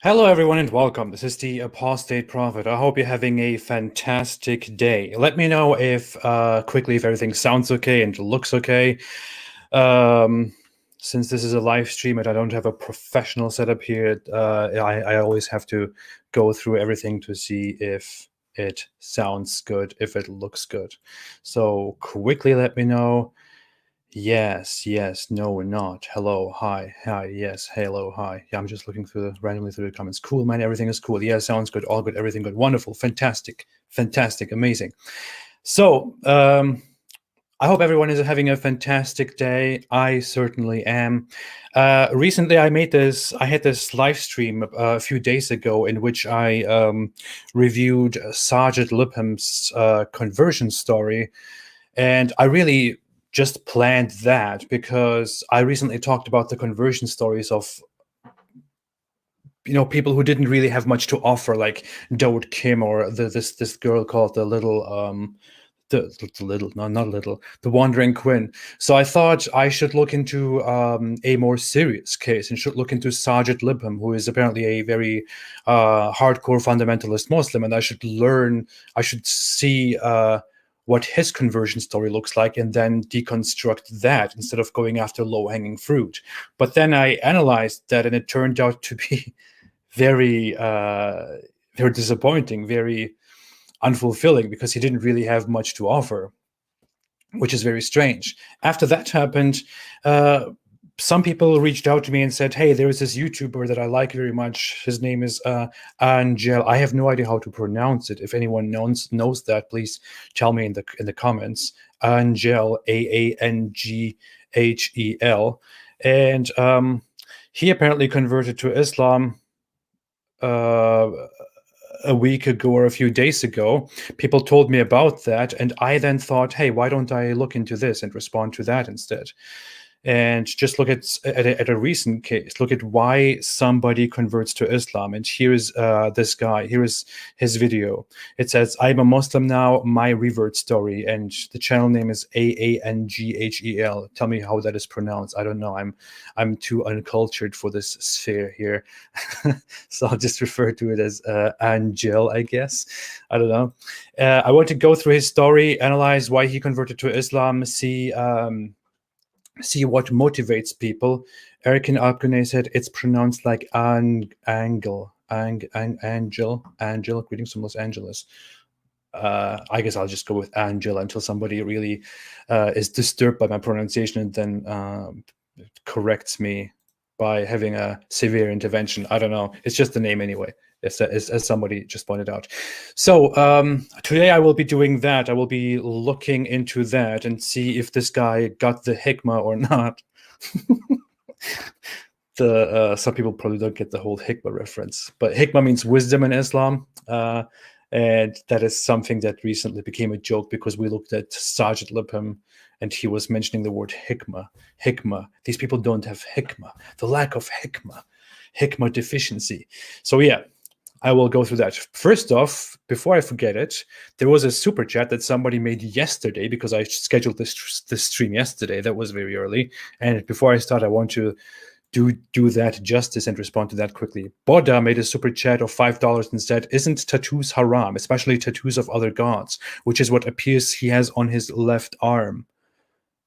Hello, everyone, and welcome. This is the Apostate Prophet. I hope you're having a fantastic day. Let me know if quickly if everything sounds okay and looks okay. Um, since this is a live stream and I don't have a professional setup here, I always have to go through everything to see if it sounds good, if it looks good. So quickly let me know. Yes, yes, no, not. Hello, hi, yes, hello, hi. Yeah, I'm just looking randomly through the comments. Cool, man, everything is cool. Yeah, sounds good, all good, everything good, wonderful, fantastic, fantastic, amazing. So, I hope everyone is having a fantastic day. I certainly am. Recently, I had this live stream a few days ago in which I reviewed Sergeant Lipham's conversion story, and I really just planned that because I recently talked about the conversion stories of people who didn't really have much to offer, like Dode Kim or this girl called the little, no, not little, the Wandering Quinn. So I thought I should look into a more serious case and should look into Sergeant Lipham, who is apparently a very hardcore fundamentalist Muslim, and I should see what his conversion story looks like and then deconstruct that instead of going after low-hanging fruit. But then I analyzed that, and it turned out to be very, very disappointing, very unfulfilling, because he didn't really have much to offer, which is very strange. After that happened, some people reached out to me and said, hey, there is this YouTuber that I like very much. His name is Aanghel. I have no idea how to pronounce it. If anyone knows that, please tell me in the comments. Aanghel, Aanghel. And he apparently converted to Islam a week ago or a few days ago. People told me about that, and I then thought, hey, why don't I look into this and respond to that instead? And just look at a recent case. Look at why somebody converts to Islam. And here's this guy. Here is his video. It says, I'm a Muslim now, my revert story. And the channel name is Aanghel. Tell me how that is pronounced. I don't know. I'm too uncultured for this sphere here. So I'll just refer to it as Angel, I guess. I don't know. I want to go through his story, analyze why he converted to Islam, see what motivates people. Eric Alpine said it's pronounced like Angel. Greetings from Los Angeles. I guess I'll just go with Angel until somebody really is disturbed by my pronunciation and then corrects me by having a severe intervention. I don't know. It's just the name anyway, as somebody just pointed out. So today I will be doing that. I will be looking into that and see if this guy got the hikmah or not. Some people probably don't get the whole hikmah reference, but hikmah means wisdom in Islam. And that is something that recently became a joke because we looked at Sergeant Lipham and he was mentioning the word hikmah. Hikmah. These people don't have hikmah. The lack of hikmah deficiency. So yeah, I will go through that. First off, before I forget it, there was a super chat that somebody made yesterday because I scheduled this stream yesterday. That was very early. And before I start, I want to do that justice and respond to that quickly. Boda made a super chat of $5 and said, isn't tattoos haram, especially tattoos of other gods, which is what appears he has on his left arm.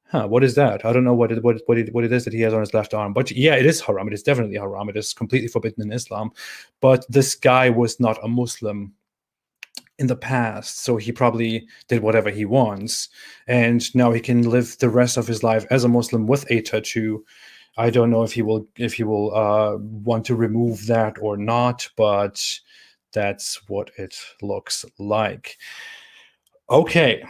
Huh, what is that? I don't know what it is that he has on his left arm. But yeah, it is haram. It is definitely haram. It is completely forbidden in Islam. But this guy was not a Muslim in the past, so he probably did whatever he wants. And now he can live the rest of his life as a Muslim with a tattoo. I don't know if he will want to remove that or not, but that's what it looks like. Okay,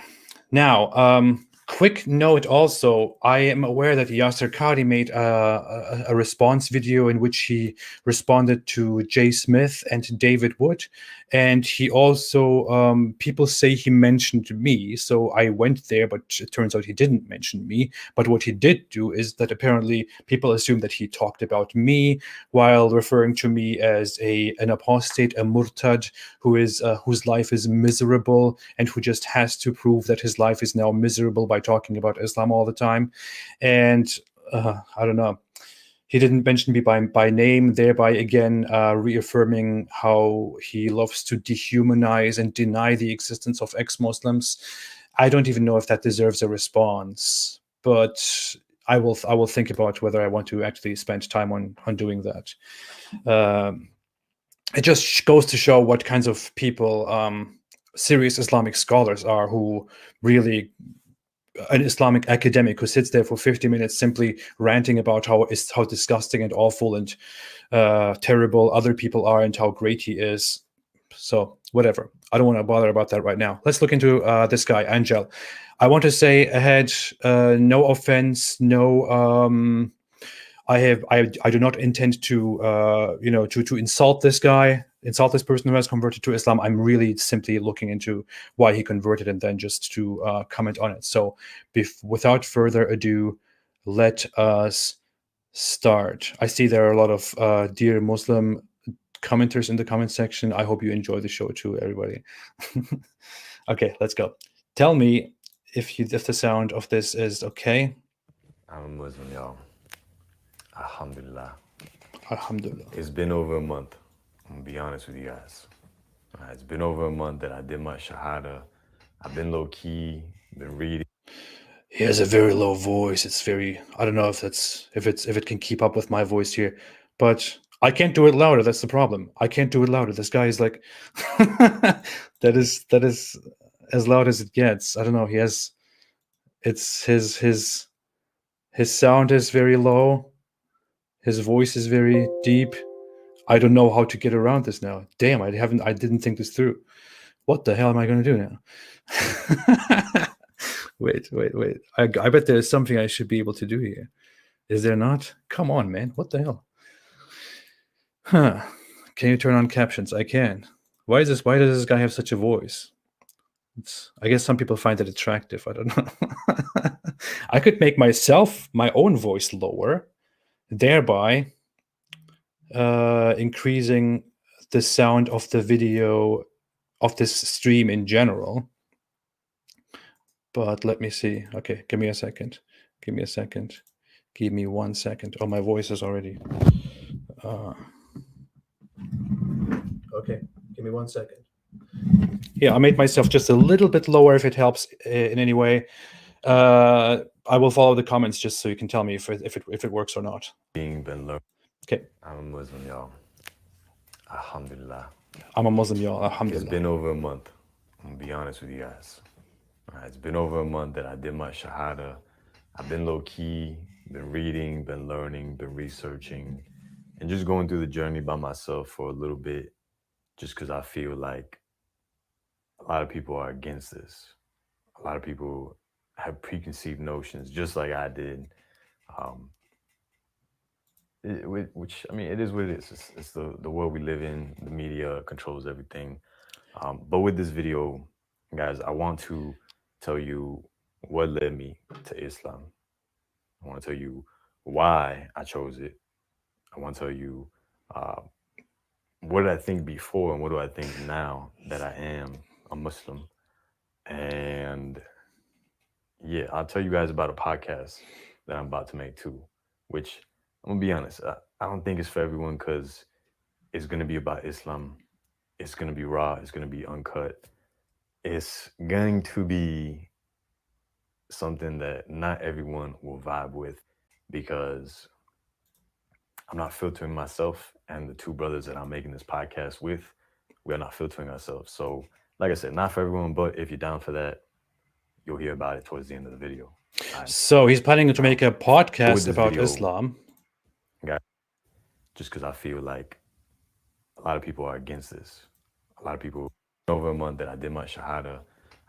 now quick note also, I am aware that Yasser Qadi made a response video in which he responded to Jay Smith and David Wood. And he also, people say he mentioned me. So I went there, but it turns out he didn't mention me. But what he did do is that apparently people assume that he talked about me while referring to me as an apostate, a murtad, whose life is miserable and who just has to prove that his life is now miserable by talking about Islam all the time. And I don't know. he didn't mention me by name, thereby again reaffirming how he loves to dehumanize and deny the existence of ex-Muslims. I don't even know if that deserves a response, but I will think about whether I want to actually spend time on doing that. It just goes to show what kinds of people serious Islamic scholars are, who really, an Islamic academic who sits there for 50 minutes simply ranting about how disgusting and awful and terrible other people are and how great he is. So whatever. I don't want to bother about that right now. Let's look into this guy, Aanghel. I want to say ahead, no offense, no. I do not intend to to insult this guy, insult this person who has converted to Islam. I'm really simply looking into why he converted and then just to comment on it. So without further ado, let us start. I see there are a lot of dear Muslim commenters in the comment section. I hope you enjoy the show too, everybody. Okay, let's go. Tell me if the sound of this is okay. I'm a Muslim, y'all. Alhamdulillah. Alhamdulillah. It's been over a month. I'm gonna be honest with you guys. It's been over a month that I did my shahada. I've been low key, been reading. He has a very low voice. It's very, I don't know if it can keep up with my voice here, but I can't do it louder. That's the problem. I can't do it louder. This guy is like, that is as loud as it gets. I don't know. It's his sound is very low. His voice is very deep. I don't know how to get around this now. Damn, I didn't think this through. What the hell am I going to do now? Wait. I bet there's something I should be able to do here. Is there not? Come on, man. What the hell? Huh. Can you turn on captions? I can. Why does this guy have such a voice? I guess some people find it attractive. I don't know. I could make my own voice lower, thereby increasing the sound of the video of this stream in general. But let me see. Okay, give me a second. Give me 1 second. Oh, my voice is already. Okay, give me 1 second. Yeah, I made myself just a little bit lower if it helps in any way. I will follow the comments just so you can tell me if it works or not. Okay. I'm a Muslim, y'all. Alhamdulillah. I'm a Muslim, y'all. Alhamdulillah. It's been over a month. I'm gonna be honest with you guys. It's been over a month that I did my shahada. I've been low key, been reading, been learning, been researching, and just going through the journey by myself for a little bit, just because I feel like a lot of people are against this. A lot of people have preconceived notions, just like I did. Which, I mean, it is what it is. It's the world we live in. The media controls everything. But with this video, guys, I want to tell you what led me to Islam. I want to tell you why I chose it. I want to tell you what did I think before and what do I think now that I am a Muslim. And yeah, I'll tell you guys about a podcast that I'm about to make too, which I'm gonna be honest, I don't think it's for everyone because it's gonna be about Islam. It's gonna be raw. It's gonna be uncut. It's going to be something that not everyone will vibe with because I'm not filtering myself, and the two brothers that I'm making this podcast with, we are not filtering ourselves. So, like I said, not for everyone, but if you're down for that, you'll hear about it towards the end of the video. So he's planning to make a podcast about Islam. Just because I feel like a lot of people are against this. A lot of people, over a month that I did my shahada,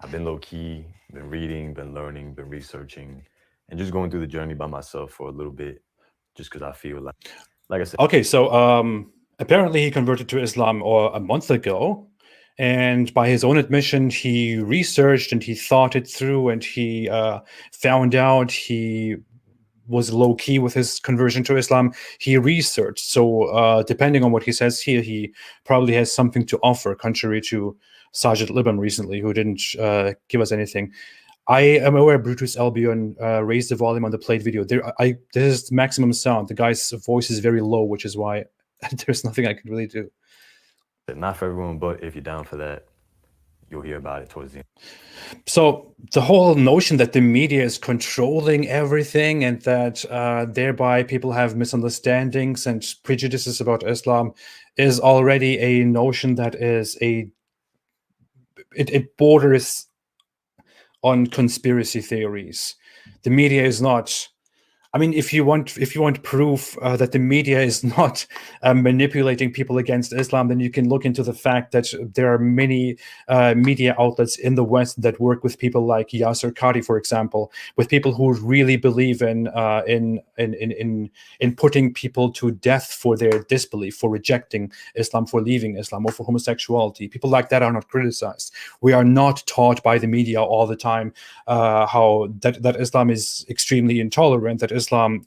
I've been low key, been reading, been learning, been researching, and just going through the journey by myself for a little bit, just because I feel like I said. Okay, so apparently he converted to Islam a month ago, and by his own admission, he researched and he thought it through, and he found out he was low key with his conversion to Islam. He researched. So depending on what he says here, he probably has something to offer, contrary to Sajid Libam recently, who didn't give us anything. I am aware Brutus Albion raised the volume on the played video. This is maximum sound. The guy's voice is very low, which is why there's nothing I can really do. Not for everyone, but if you're down for that, you'll hear about it towards the end. So the whole notion that the media is controlling everything and that thereby people have misunderstandings and prejudices about Islam is already a notion that is it borders on conspiracy theories. The media is not. I mean, if you want proof that the media is not manipulating people against Islam, then you can look into the fact that there are many media outlets in the West that work with people like Yasser Qadi, for example, with people who really believe in putting people to death for their disbelief, for rejecting Islam, for leaving Islam, or for homosexuality. People like that are not criticized. We are not taught by the media all the time how that Islam is extremely intolerant, that Islam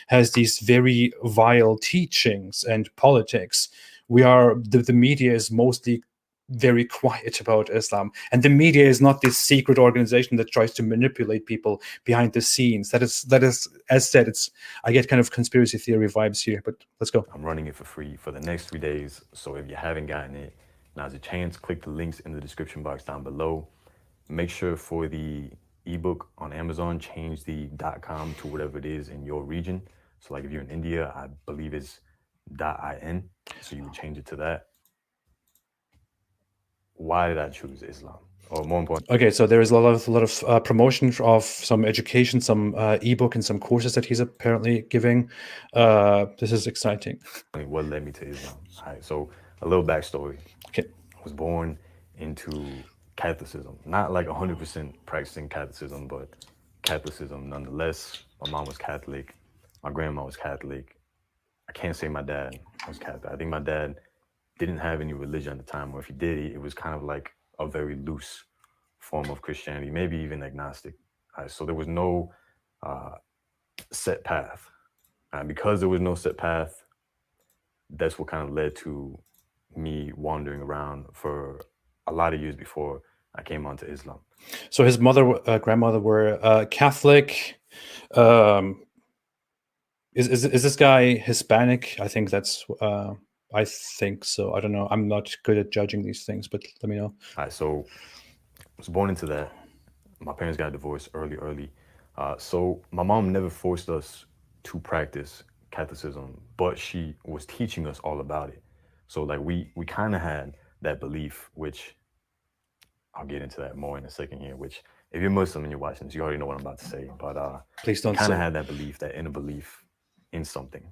has these very vile teachings and politics. The media is mostly very quiet about Islam, and the media is not this secret organization that tries to manipulate people behind the scenes. That is, as said, I get kind of conspiracy theory vibes here. But let's go. I'm running it for free for the next 3 days, so if you haven't gotten it, now's a chance. Click the links in the description box down below. Make sure for the ebook on Amazon, change the .com to whatever it is in your region. So like if you're in India, I believe it's .in, so you would change it to that. Why did I choose Islam? Or more important, okay, so there is a lot of promotion of some education, some ebook, and some courses that he's apparently giving. This is exciting. What led me to Islam? All right, so a little backstory. Okay, I was born into Catholicism, not like 100% practicing Catholicism, but Catholicism nonetheless. My mom was Catholic, my grandma was Catholic. I can't say my dad was Catholic. I think my dad didn't have any religion at the time, or if he did, it was kind of like a very loose form of Christianity, maybe even agnostic. So there was no set path. And because there was no set path, that's what kind of led to me wandering around for a lot of years before I came onto Islam. So his grandmother were Catholic. Is this guy Hispanic? I think that's. I think so. I don't know. I'm not good at judging these things, but let me know. All right, so I was born into that. My parents got divorced early. So my mom never forced us to practice Catholicism, but she was teaching us all about it. So like we kind of had that belief, which I'll get into that more in a second here, which if you're Muslim and you're watching this, you already know what I'm about to say, but please don't kind of had that belief, that inner belief in something.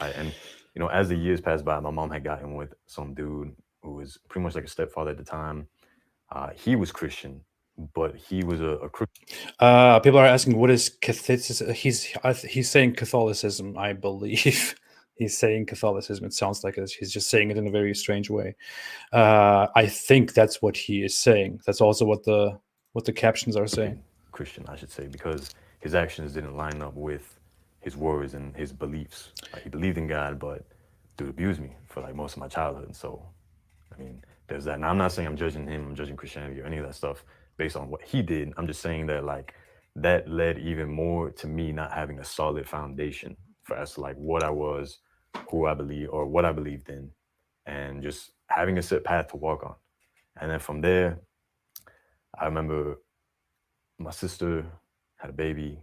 Right? And you know, as the years passed by, my mom had gotten with some dude who was pretty much like a stepfather at the time. He was Christian, but he was a Christian. People are asking, what is Catholicism? He's saying Catholicism, I believe. He's saying Catholicism. It sounds like he's just saying it in a very strange way. I think that's what he is saying. That's also what the captions are saying. Christian, I should say, because his actions didn't line up with his words and his beliefs. Like, he believed in God, but dude abused me for like most of my childhood. And so, I mean, there's that. Now, I'm not saying I'm judging him, I'm judging Christianity or any of that stuff based on what he did. I'm just saying that like that led even more to me not having a solid foundation for as to like what I was, who I believe, or what I believed in, and just having a set path to walk on. And then from there, I remember my sister had a baby,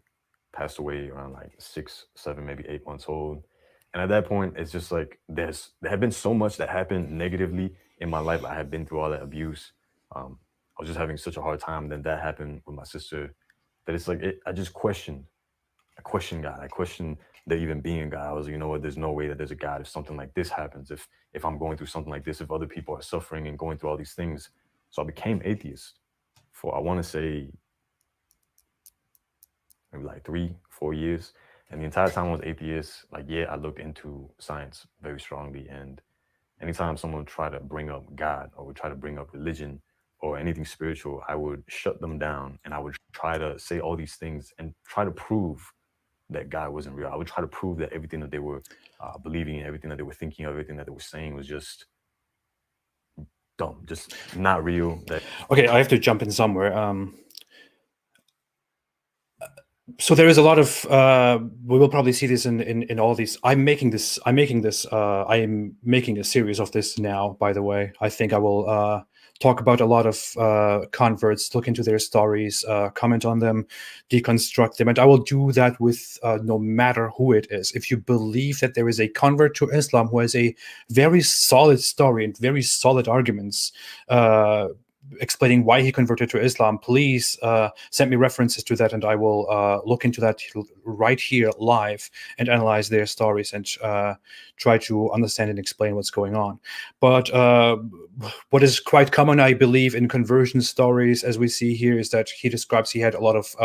passed away around like 6, 7, maybe 8 months old. And at that point, it's just like there had been so much that happened negatively in my life. I had been through all that abuse. I was just having such a hard time. Then that happened with my sister that it's like I just questioned. I questioned God. I questioned there even being God. I was like, you know what? There's no way that there's a God if something like this happens. If I'm going through something like this, if other people are suffering and going through all these things. So I became atheist for, I want to say, maybe like 3, 4 years. And the entire time I was atheist, like, yeah, I looked into science very strongly. And anytime someone would try to bring up God or would try to bring up religion or anything spiritual, I would shut them down and I would try to say all these things and try to prove that God wasn't real. I would try to prove that everything that they were believing in, everything that they were thinking of, everything that they were saying was just dumb, just not real. Okay, I have to jump in somewhere. So there is a lot of we will probably see this in all these. I am making a series of this now, by the way. I think I will talk about a lot of converts, look into their stories, comment on them, deconstruct them, and I will do that with no matter who it is. If you believe that there is a convert to Islam who has a very solid story and very solid arguments explaining why he converted to Islam, please send me references to that, and I will look into that right here live and analyze their stories and try to understand and explain what's going on. But what is quite common, I believe, in conversion stories, as we see here, is that he describes he had a lot of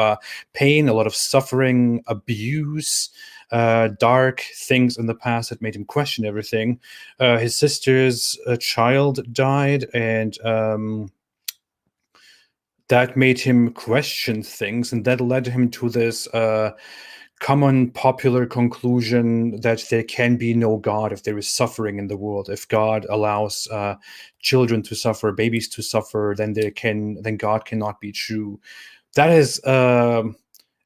pain, a lot of suffering, abuse, dark things in the past that made him question everything. His sister's child died, and that made him question things, and that led him to this common popular conclusion that there can be no God if there is suffering in the world. If God allows children to suffer, babies to suffer, then God cannot be true. That is, as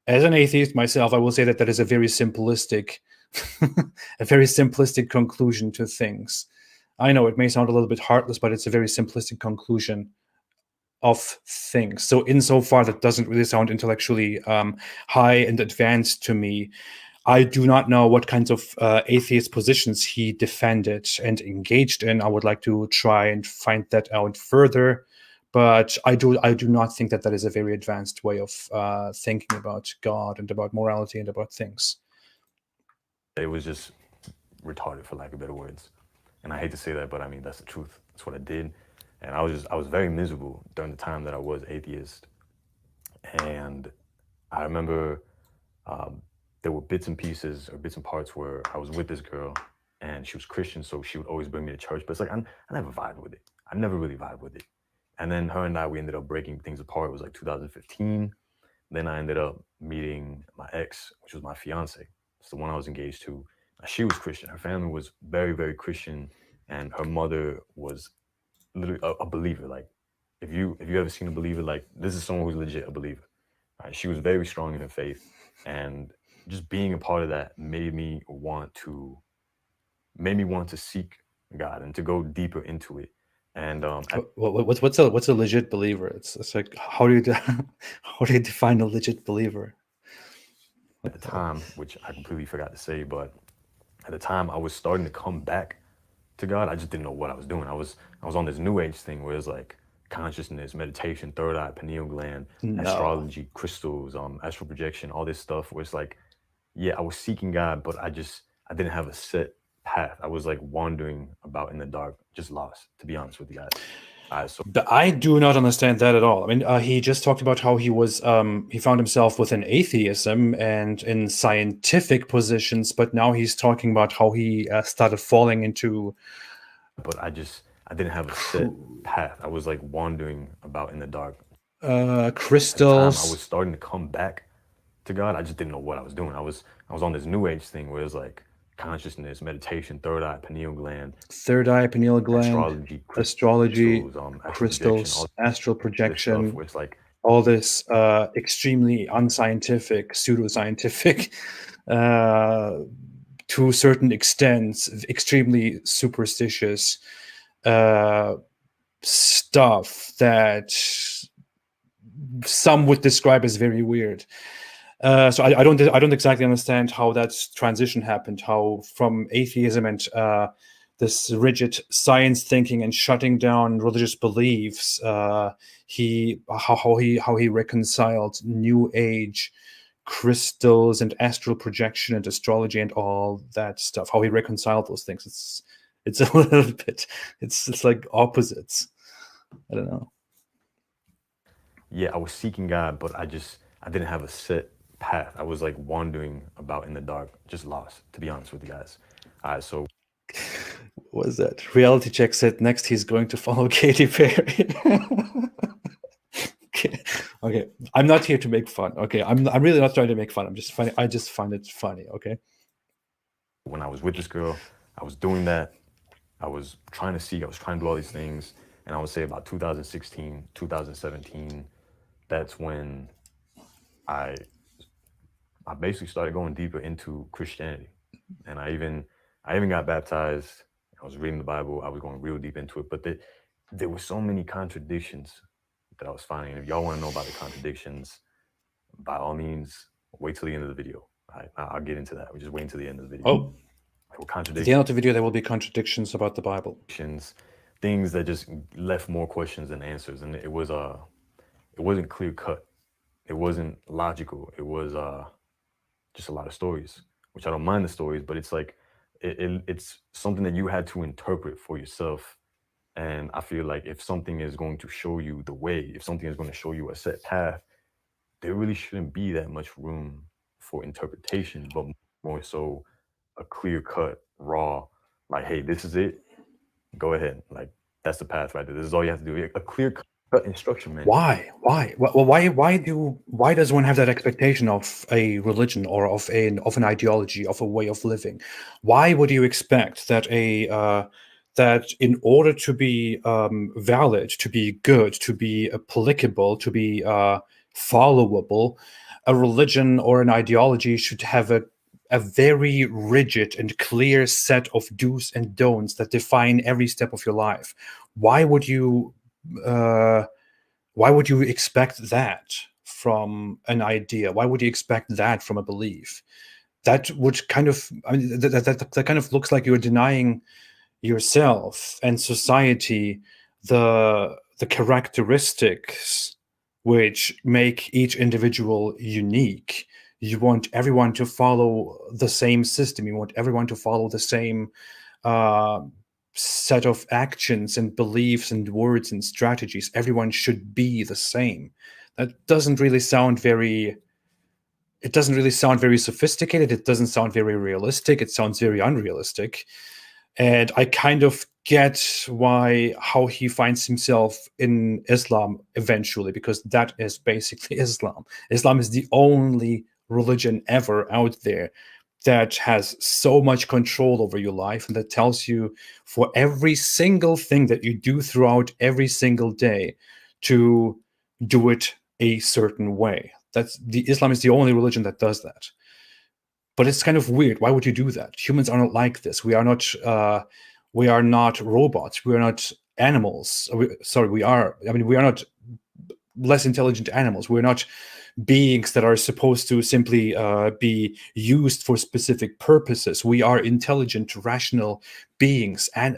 an atheist myself, I will say that that is a very simplistic, a very simplistic conclusion to things. I know it may sound a little bit heartless, but it's a very simplistic conclusion of things. So insofar that doesn't really sound intellectually high and advanced to me. I do not know what kinds of atheist positions he defended and engaged in. I would like to try and find that out further, but I do not think that that is a very advanced way of thinking about God and about morality and about things. It was just retarded, for lack of better words. And I hate to say that, but I mean, that's the truth. That's what I did. And I was very miserable during the time that I was atheist. And I remember there were bits and pieces or bits and parts where I was with this girl and she was Christian, so she would always bring me to church. But it's like, I never vibed with it. I never really vibed with it. And then her and I, we ended up breaking things apart. It was like 2015. Then I ended up meeting my ex, which was my fiance. It's the one I was engaged to. She was Christian. Her family was very, very Christian. And her mother was literally a believer. Like, if you ever seen a believer, like, this is someone who's legit a believer. Right? She was very strong in her faith, and just being a part of that made me want to seek God and to go deeper into it. And what's a legit believer? It's like, how do you how do you define a legit believer? at the time, which I completely forgot to say, but at the time I was starting to come back to God. I just didn't know what I was doing. I was on this new age thing where it's like consciousness, meditation, third eye, pineal gland, astrology, crystals, astral projection, all this stuff where it's like, yeah, I was seeking God, but I didn't have a set path. I was like wandering about in the dark, just lost, to be honest with you guys. So I do not understand that at all. I mean, he just talked about how he was he found himself within atheism and in scientific positions, but now he's talking about how he started falling into. But I didn't have a set path. I was like wandering about in the dark. Crystals. At the time, I was starting to come back to God. I just didn't know what I was doing. I was on this new age thing where it's like consciousness, meditation, third eye, pineal gland, astrology, crystals, astral projection, where it's like all this extremely unscientific, pseudoscientific, to certain extents, extremely superstitious stuff that some would describe as very weird. So I don't exactly understand how that transition happened. How from atheism and this rigid science thinking and shutting down religious beliefs, how he reconciled New Age crystals and astral projection and astrology and all that stuff. How he reconciled those things. It's a little bit. It's like opposites. I don't know. Yeah, I was seeking God, but I didn't have a set path. I was like wandering about in the dark, just lost, to be honest with you guys. So what was that? Reality Check said next he's going to follow Katy Perry. Okay. I'm not here to make fun. Okay, I'm really not trying to make fun. I'm just funny. I just find it funny. Okay. When I was with this girl, I was doing that. I was trying to seek. I was trying to do all these things, and I would say about 2016, 2017. That's when I I basically started going deeper into Christianity, and I even got baptized. I was reading the Bible. I was going real deep into it, but there were so many contradictions that I was finding. And if y'all want to know about the contradictions, by all means, wait till the end of the video. I'll get into that. We just wait until the end of the video. Oh, at the end of the video, there will be contradictions about the Bible. Things that just left more questions than answers, and it wasn't clear cut. It wasn't logical. It was just a lot of stories, which I don't mind the stories, but it's like it's something that you had to interpret for yourself. And I feel like if something is going to show you the way, if something is going to show you a set path, there really shouldn't be that much room for interpretation, but more so a clear cut, raw, like, hey, this is it. Go ahead. Like, that's the path right there. This is all you have to do. A clear cut instruction manual. Why? Well, why does one have that expectation of a religion or of an ideology, of a way of living? Why would you expect that that in order to be valid, to be good, to be applicable, to be followable, a religion or an ideology should have a very rigid and clear set of do's and don'ts that define every step of your life? Why would you expect that from an idea? Why would you expect that from a belief? That would kind of, I mean, that kind of looks like you're denying yourself and society the characteristics which make each individual unique. You want everyone to follow the same system. You want everyone to follow the same set of actions and beliefs and words and strategies. Everyone should be the same. That doesn't really sound very sophisticated. It doesn't sound very realistic. It sounds very unrealistic. And I kind of get how he finds himself in Islam eventually, because that is basically Islam. Islam is the only religion ever out there that has so much control over your life, and that tells you for every single thing that you do throughout every single day to do it a certain way. Islam is the only religion that does that. But it's kind of weird. Why would you do that? Humans are not like this. We are not robots. We are not animals. We are not less intelligent animals. We're not beings that are supposed to simply be used for specific purposes. We are intelligent, rational beings, and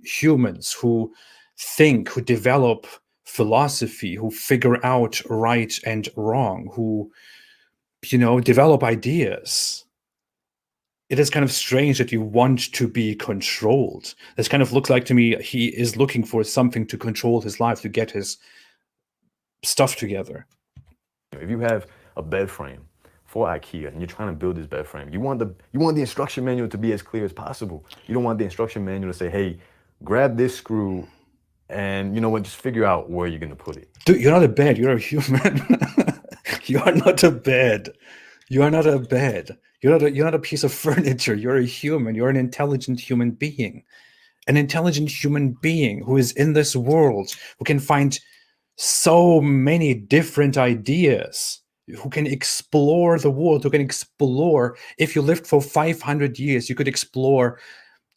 humans who think, who develop philosophy, who figure out right and wrong, who develop ideas. It is kind of strange that you want to be controlled. This kind of looks like to me he is looking for something to control his life, to get his stuff together. If you have a bed frame for IKEA and you're trying to build this bed frame, you want the instruction manual to be as clear as possible. You don't want the instruction manual to say, hey, grab this screw and just figure out where you're going to put it. Dude, you're not a bed. You're a human. You are not a bed. You are not a bed. You're not a piece of furniture. You're a human. You're an intelligent human being. An intelligent human being who is in this world, who can find so many different ideas, who can explore the world, who can explore. If you lived for 500 years, you could explore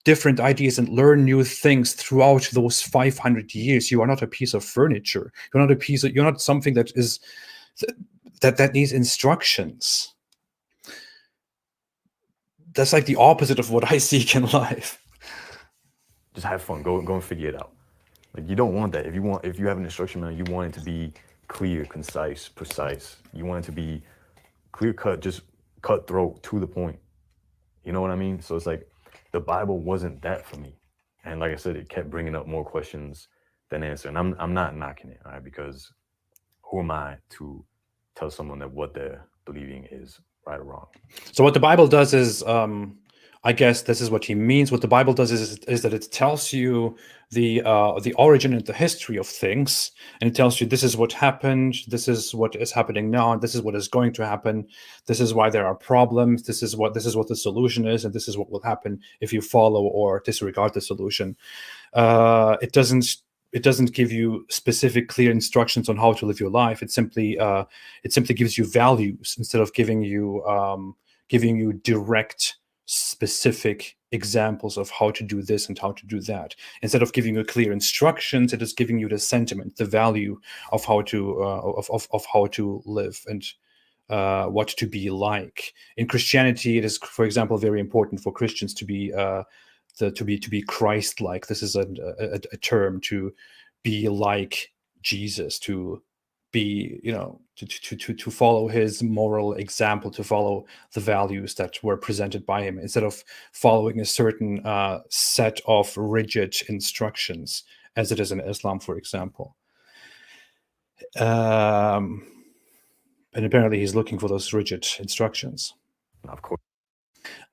different ideas and learn new things throughout those 500 years. You are not a piece of furniture. You're not something that is that needs instructions. That's like the opposite of what I seek in life. Just have fun. Go and figure it out. Like, you don't want that. If you have an instruction manual, you want it to be clear, concise, precise. You want it to be clear cut, just cutthroat, to the point. You know what I mean? So it's like the Bible wasn't that for me. And like I said, it kept bringing up more questions than answer. And I'm not knocking it, all right? Because who am I to tell someone that what they're believing is right or wrong? So what the Bible does is, I guess this is what he means. What the Bible does is that it tells you the origin and the history of things, and it tells you this is what happened, this is what is happening now, and this is what is going to happen. This is why there are problems. This is what the solution is, and this is what will happen if you follow or disregard the solution. It doesn't give you specific, clear instructions on how to live your life. It simply gives you values instead of giving you direct, specific examples of how to do this and how to do that. Instead of giving you clear instructions, it is giving you the sentiment, the value of how to of how to live and what to be like. In Christianity, it is, for example, very important for Christians to be Christ-like. This is a term, to be like Jesus, to be, to follow his moral example, to follow the values that were presented by him, instead of following a certain set of rigid instructions, as it is in Islam, for example. And apparently he's looking for those rigid instructions. Of course.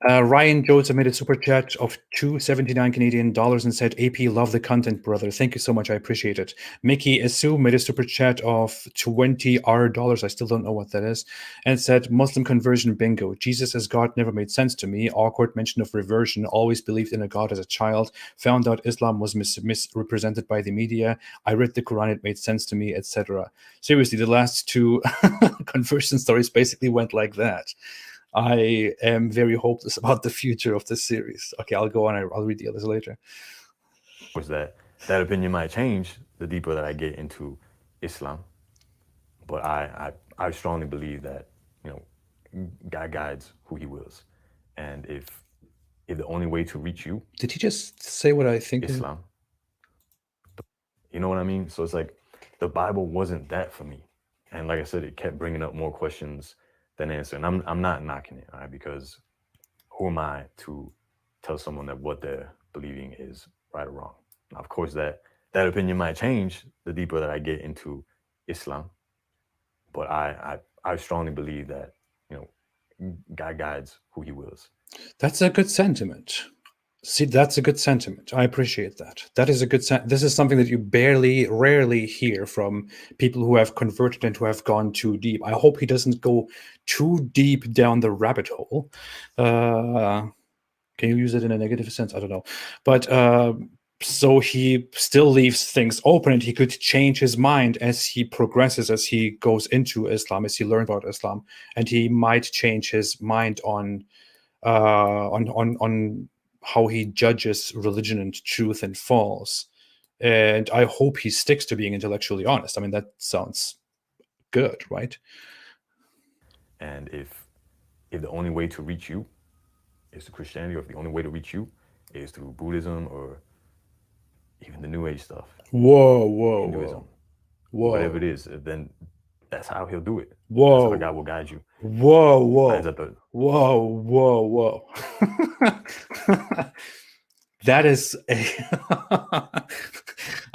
Ryan Joseph made a super chat of $279 Canadian and said, AP, love the content, brother. Thank you so much. I appreciate it. Mickey Asu made a super chat of $20. I still don't know what that is. And said, Muslim conversion bingo. Jesus as God never made sense to me. Awkward mention of reversion. Always believed in a God as a child. Found out Islam was misrepresented by the media. I read the Quran. It made sense to me, etc. Seriously, the last two conversion stories basically went like that. I am very hopeless about the future of this series. Okay, I'll go on. I'll read the others later. Was that opinion might change the deeper that I get into Islam, but I strongly believe that God guides who He wills, and if the only way to reach you, did he just say what I think? Islam. You know what I mean? So it's like the Bible wasn't that for me, and like I said, it kept bringing up more questions than answer. And I'm not knocking it, all right? Because who am I to tell someone that what they're believing is right or wrong? Now, of course, that opinion might change the deeper that I get into Islam, but I strongly believe that God guides who He wills. That's a good sentiment. See, that's a good sentiment. I appreciate that. That is a good this is something that you rarely hear from people who have converted and who have gone too deep. I hope he doesn't go too deep down the rabbit hole. Can you use it in a negative sense? I don't know. But so he still leaves things open, and he could change his mind as he progresses, as he goes into Islam, as he learns about Islam, and he might change his mind on how he judges religion and truth and false. And I hope he sticks to being intellectually honest. I mean, that sounds good, right? And if the only way to reach you is through Christianity, or if the only way to reach you is through Buddhism or even the New Age stuff, Hinduism, whatever it is, then that's how He'll do it. That's how God will guide you. Whoa. That is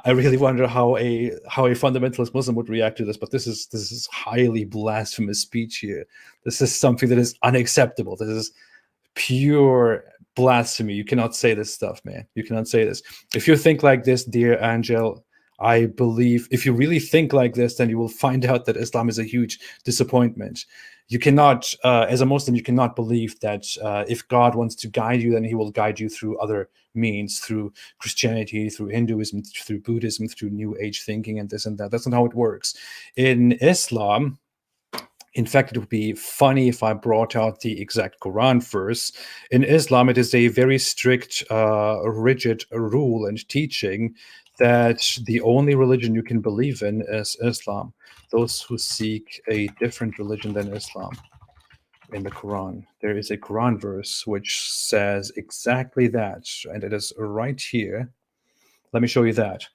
I really wonder how a fundamentalist Muslim would react to this, but this is highly blasphemous speech here. This is something that is unacceptable. This is pure blasphemy. You cannot say this stuff, man. You cannot say this. If you think like this, dear Aanghel, I believe if you really think like this, then you will find out that Islam is a huge disappointment. You cannot, as a Muslim, you cannot believe that if God wants to guide you, then He will guide you through other means, through Christianity, through Hinduism, through Buddhism, through New Age thinking, and this and that. That's not how it works. In Islam, in fact, it would be funny if I brought out the exact Quran verse. In Islam, it is a very strict, rigid rule and teaching that the only religion you can believe in is Islam. Those who seek a different religion than Islam. In the Quran, there is a Quran verse which says exactly that, and it is right here. Let me show you that.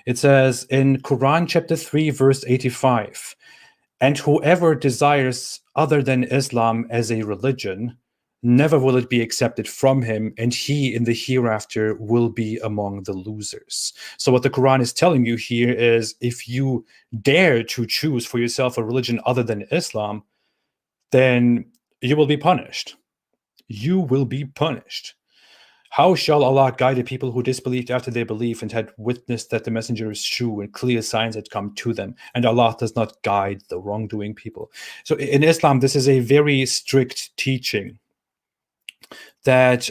It says in Quran chapter 3, verse 85, and whoever desires other than Islam as a religion, never will it be accepted from him, and he in the hereafter will be among the losers. So what the Quran is telling you here is, if you dare to choose for yourself a religion other than Islam, then you will be punished. You will be punished. How shall Allah guide the people who disbelieved after their belief and had witnessed that the messenger is true and clear signs had come to them? And Allah does not guide the wrongdoing people. So in Islam, this is a very strict teaching that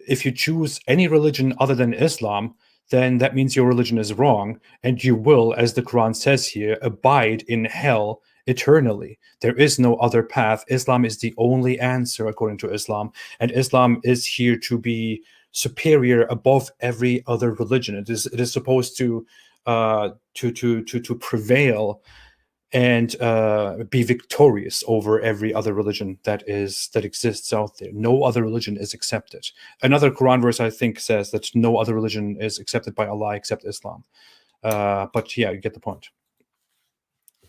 if you choose any religion other than Islam, then that means your religion is wrong, and you will, as the Quran says here, abide in hell eternally. There is no other path. Islam is the only answer according to Islam, and Islam is here to be superior above every other religion. It is supposed to prevail and be victorious over every other religion that exists out there. No other religion is accepted. Another Quran verse, I think, says that no other religion is accepted by Allah except Islam. But yeah, you get the point.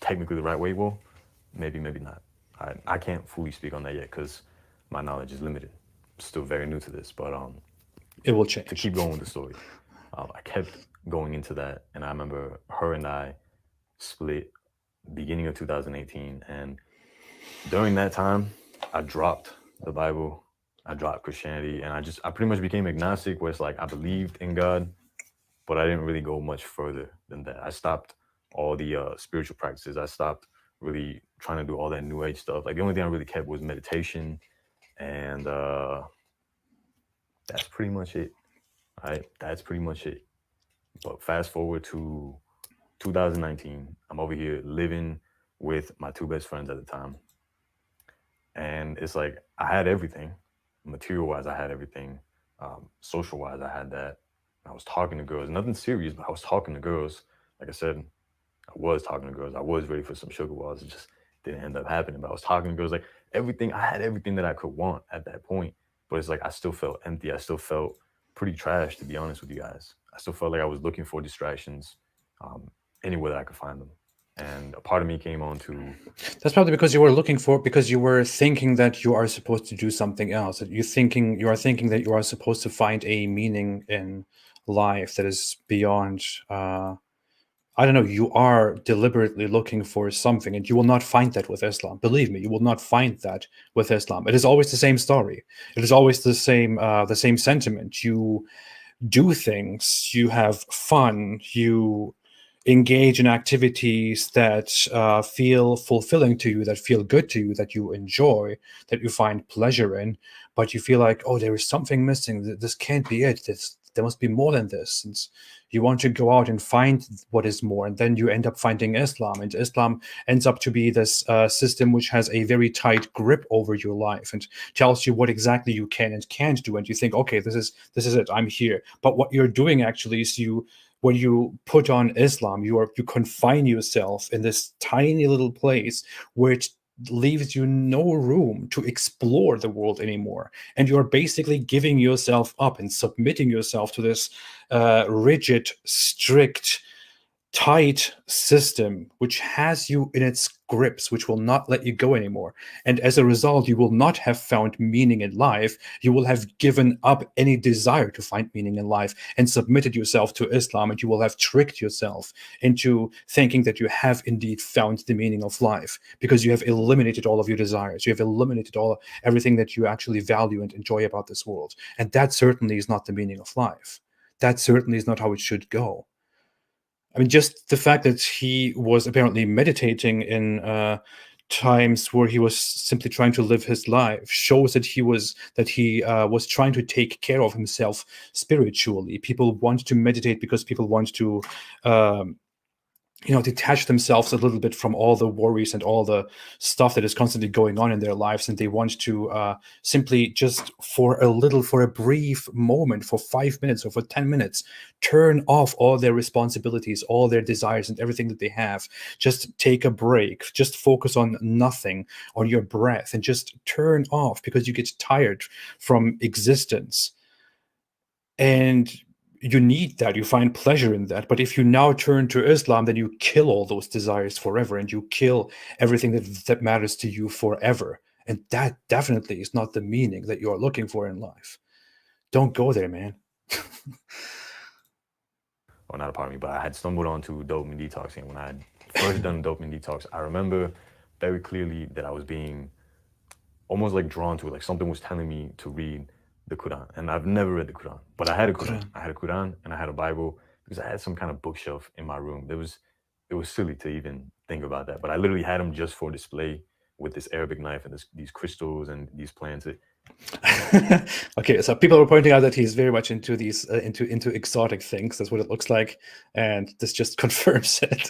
Technically the right way, well, maybe not. I can't fully speak on that yet because my knowledge is limited. I'm still very new to this, but it will change. To keep going with the story, I kept going into that, and I remember her and I split beginning of 2018, and during that time I dropped the Bible, I dropped Christianity, and I pretty much became agnostic, where it's like I believed in God, but I didn't really go much further than that. I stopped all the spiritual practices. I stopped really trying to do all that new age stuff. Like the only thing I really kept was meditation, and that's pretty much it. Right, that's pretty much it. But fast forward to 2019, I'm over here living with my two best friends at the time. And it's like, I had everything. Material-wise, I had everything. Social-wise, I had that. I was talking to girls, nothing serious, but I was talking to girls. Like I said, I was talking to girls. I was ready for some sugar walls. It just didn't end up happening. But I was talking to girls, like everything. I had everything that I could want at that point. But it's like, I still felt empty. I still felt pretty trash, to be honest with you guys. I still felt like I was looking for distractions anywhere that I could find them. And a part of me came on to... That's probably because you were thinking that you are supposed to do something else. That you are thinking that you are supposed to find a meaning in life that is beyond... I don't know, you are deliberately looking for something, and you will not find that with Islam. Believe me, you will not find that with Islam. It is always the same story. It is always the same sentiment. You do things, you have fun, you engage in activities that feel fulfilling to you, that feel good to you, that you enjoy, that you find pleasure in, but you feel like, oh, there is something missing. This can't be it. There must be more than this. And you want to go out and find what is more, and then you end up finding Islam, and Islam ends up to be this system which has a very tight grip over your life and tells you what exactly you can and can't do, and you think, okay, this is it, I'm here. But what you're doing actually is when you put on Islam, you confine yourself in this tiny little place where it leaves you no room to explore the world anymore, and you're basically giving yourself up and submitting yourself to this rigid, strict, tight system which has you in its grips, which will not let you go anymore. And as a result, you will not have found meaning in life. You will have given up any desire to find meaning in life and submitted yourself to Islam, and you will have tricked yourself into thinking that you have indeed found the meaning of life, because you have eliminated all of your desires. You have eliminated everything that you actually value and enjoy about this world. And that certainly is not the meaning of life. That certainly is not how it should go. I mean, just the fact that he was apparently meditating in times where he was simply trying to live his life shows that he was trying to take care of himself spiritually. People want to meditate because people want to detach themselves a little bit from all the worries and all the stuff that is constantly going on in their lives, and they want to simply just for a brief moment, for 5 minutes or for 10 minutes, turn off all their responsibilities, all their desires, and everything that they have. Just take a break, just focus on nothing, on your breath, and just turn off, because you get tired from existence. And you need that, you find pleasure in that. But if you now turn to Islam, then you kill all those desires forever, and you kill everything that matters to you forever. And that definitely is not the meaning that you're looking for in life. Don't go there, man. Well, not a part of me, but I had stumbled onto dopamine detoxing. When I had first done dopamine detox, I remember very clearly that I was being almost like drawn to it, like something was telling me to read the Quran. And I've never read the Quran, but I had a Quran. I had a Quran and I had a Bible, because I had some kind of bookshelf in my room. It was silly to even think about that, but I literally had them just for display with this Arabic knife and these crystals and these plants. Okay, so people are pointing out that he's very much into these into exotic things. That's what it looks like, and this just confirms it.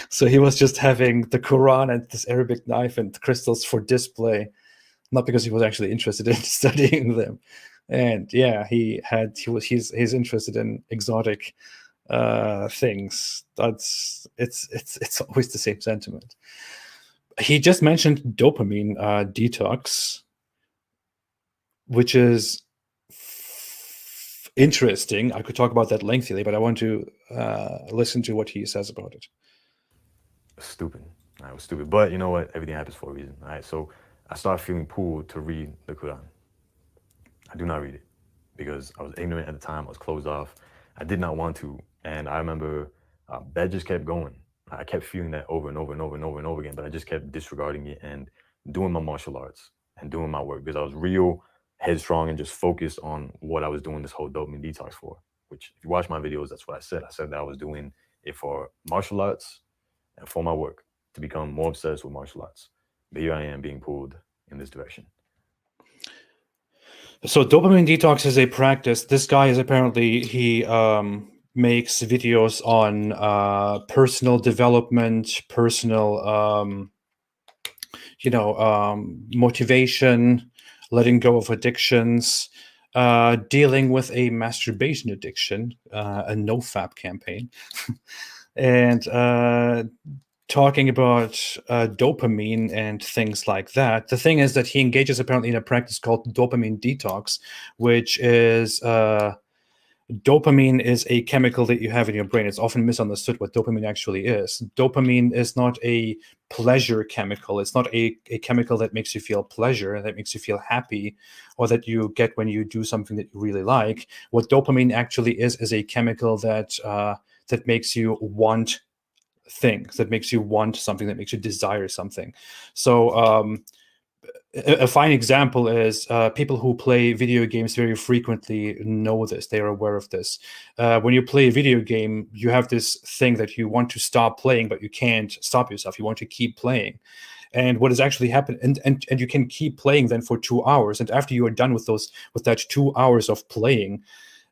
So he was just having the Quran and this Arabic knife and crystals for display, not because he was actually interested in studying them. And yeah, he's interested in exotic things. It's always the same sentiment. He just mentioned dopamine detox, which is interesting. I could talk about that lengthily, but I want to listen to what he says about it. Stupid. I was stupid. But you know what? Everything happens for a reason. All right. So I started feeling pulled to read the Quran. I do not read it because I was ignorant at the time. I was closed off. I did not want to. And I remember that just kept going. I kept feeling that over and over and over and over and over again, but I just kept disregarding it and doing my martial arts and doing my work because I was real headstrong and just focused on what I was doing this whole dopamine detox for, which if you watch my videos, that's what I said. I said that I was doing it for martial arts and for my work to become more obsessed with martial arts. But here I am being pulled in this direction. So dopamine detox is a practice. This guy is apparently, he makes videos on personal development, personal, motivation, letting go of addictions, dealing with a masturbation addiction, a NoFap campaign, and talking about dopamine and things like that. The thing is that he engages apparently in a practice called dopamine detox, which is dopamine is a chemical that you have in your brain. It's often misunderstood what dopamine actually is. Dopamine is not a pleasure chemical. It's not a chemical that makes you feel pleasure, that makes you feel happy, or that you get when you do something that you really like. What dopamine actually is a chemical that that makes you want things, that makes you want something, that makes you desire something. So a fine example is people who play video games very frequently know this. They are aware of this. When you play a video game, you have this thing that you want to stop playing, but you can't stop yourself. You want to keep playing. And what has actually happened, and you can keep playing then for 2 hours. And after you are done with that 2 hours of playing,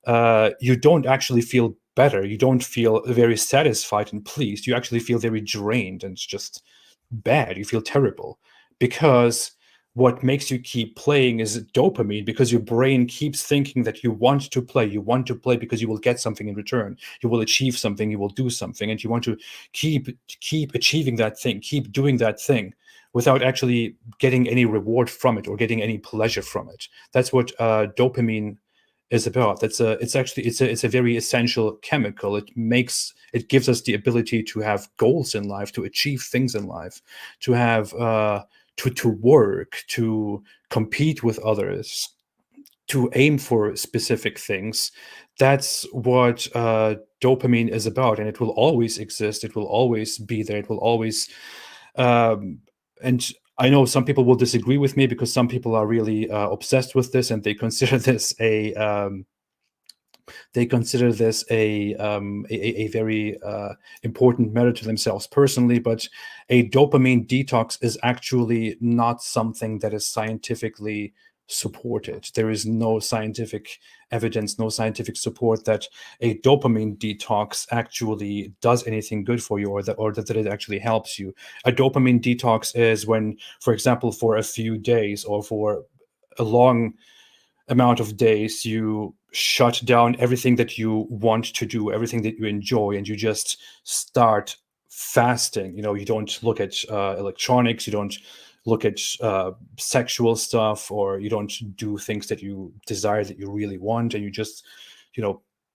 you don't actually feel better. You don't feel very satisfied and pleased. You actually feel very drained and it's just bad. You feel terrible because what makes you keep playing is dopamine, because your brain keeps thinking that you want to play. You want to play because you will get something in return. You will achieve something, you will do something, and you want to keep achieving that thing, keep doing that thing without actually getting any reward from it or getting any pleasure from it. That's what dopamine is about. It's a very essential chemical. It gives us the ability to have goals in life, to achieve things in life, to have to work, to compete with others, to aim for specific things. That's what dopamine is about, and it will always exist. It will always be there. It will always and I know some people will disagree with me because some people are really obsessed with this, and they consider this a very important matter to themselves personally. But a dopamine detox is actually not something that is scientifically supported. There is no scientific evidence, no scientific support that a dopamine detox actually does anything good for you, or that it actually helps you. A dopamine detox is when, for example, for a few days or for a long amount of days, you shut down everything that you want to do, everything that you enjoy, and you just start fasting. You don't look at electronics, you don't look at sexual stuff, or you don't do things that you desire, that you really want, and you just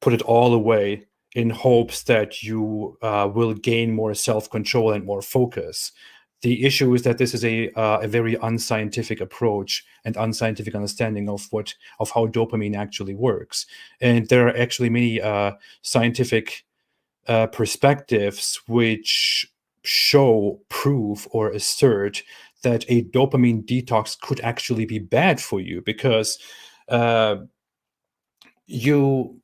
put it all away in hopes that you will gain more self-control and more focus. The issue is that this is a very unscientific approach and unscientific understanding of how dopamine actually works. And there are actually many scientific perspectives which prove or assert that a dopamine detox could actually be bad for you, because you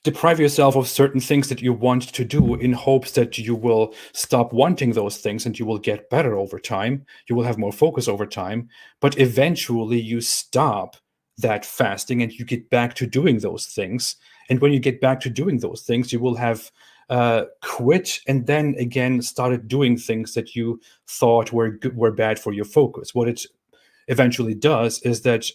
deprive yourself of certain things that you want to do in hopes that you will stop wanting those things and you will get better over time. You will have more focus over time, but eventually you stop that fasting and you get back to doing those things. And when you get back to doing those things, you will have quit and then again started doing things that you thought were bad for your focus. What it eventually does is that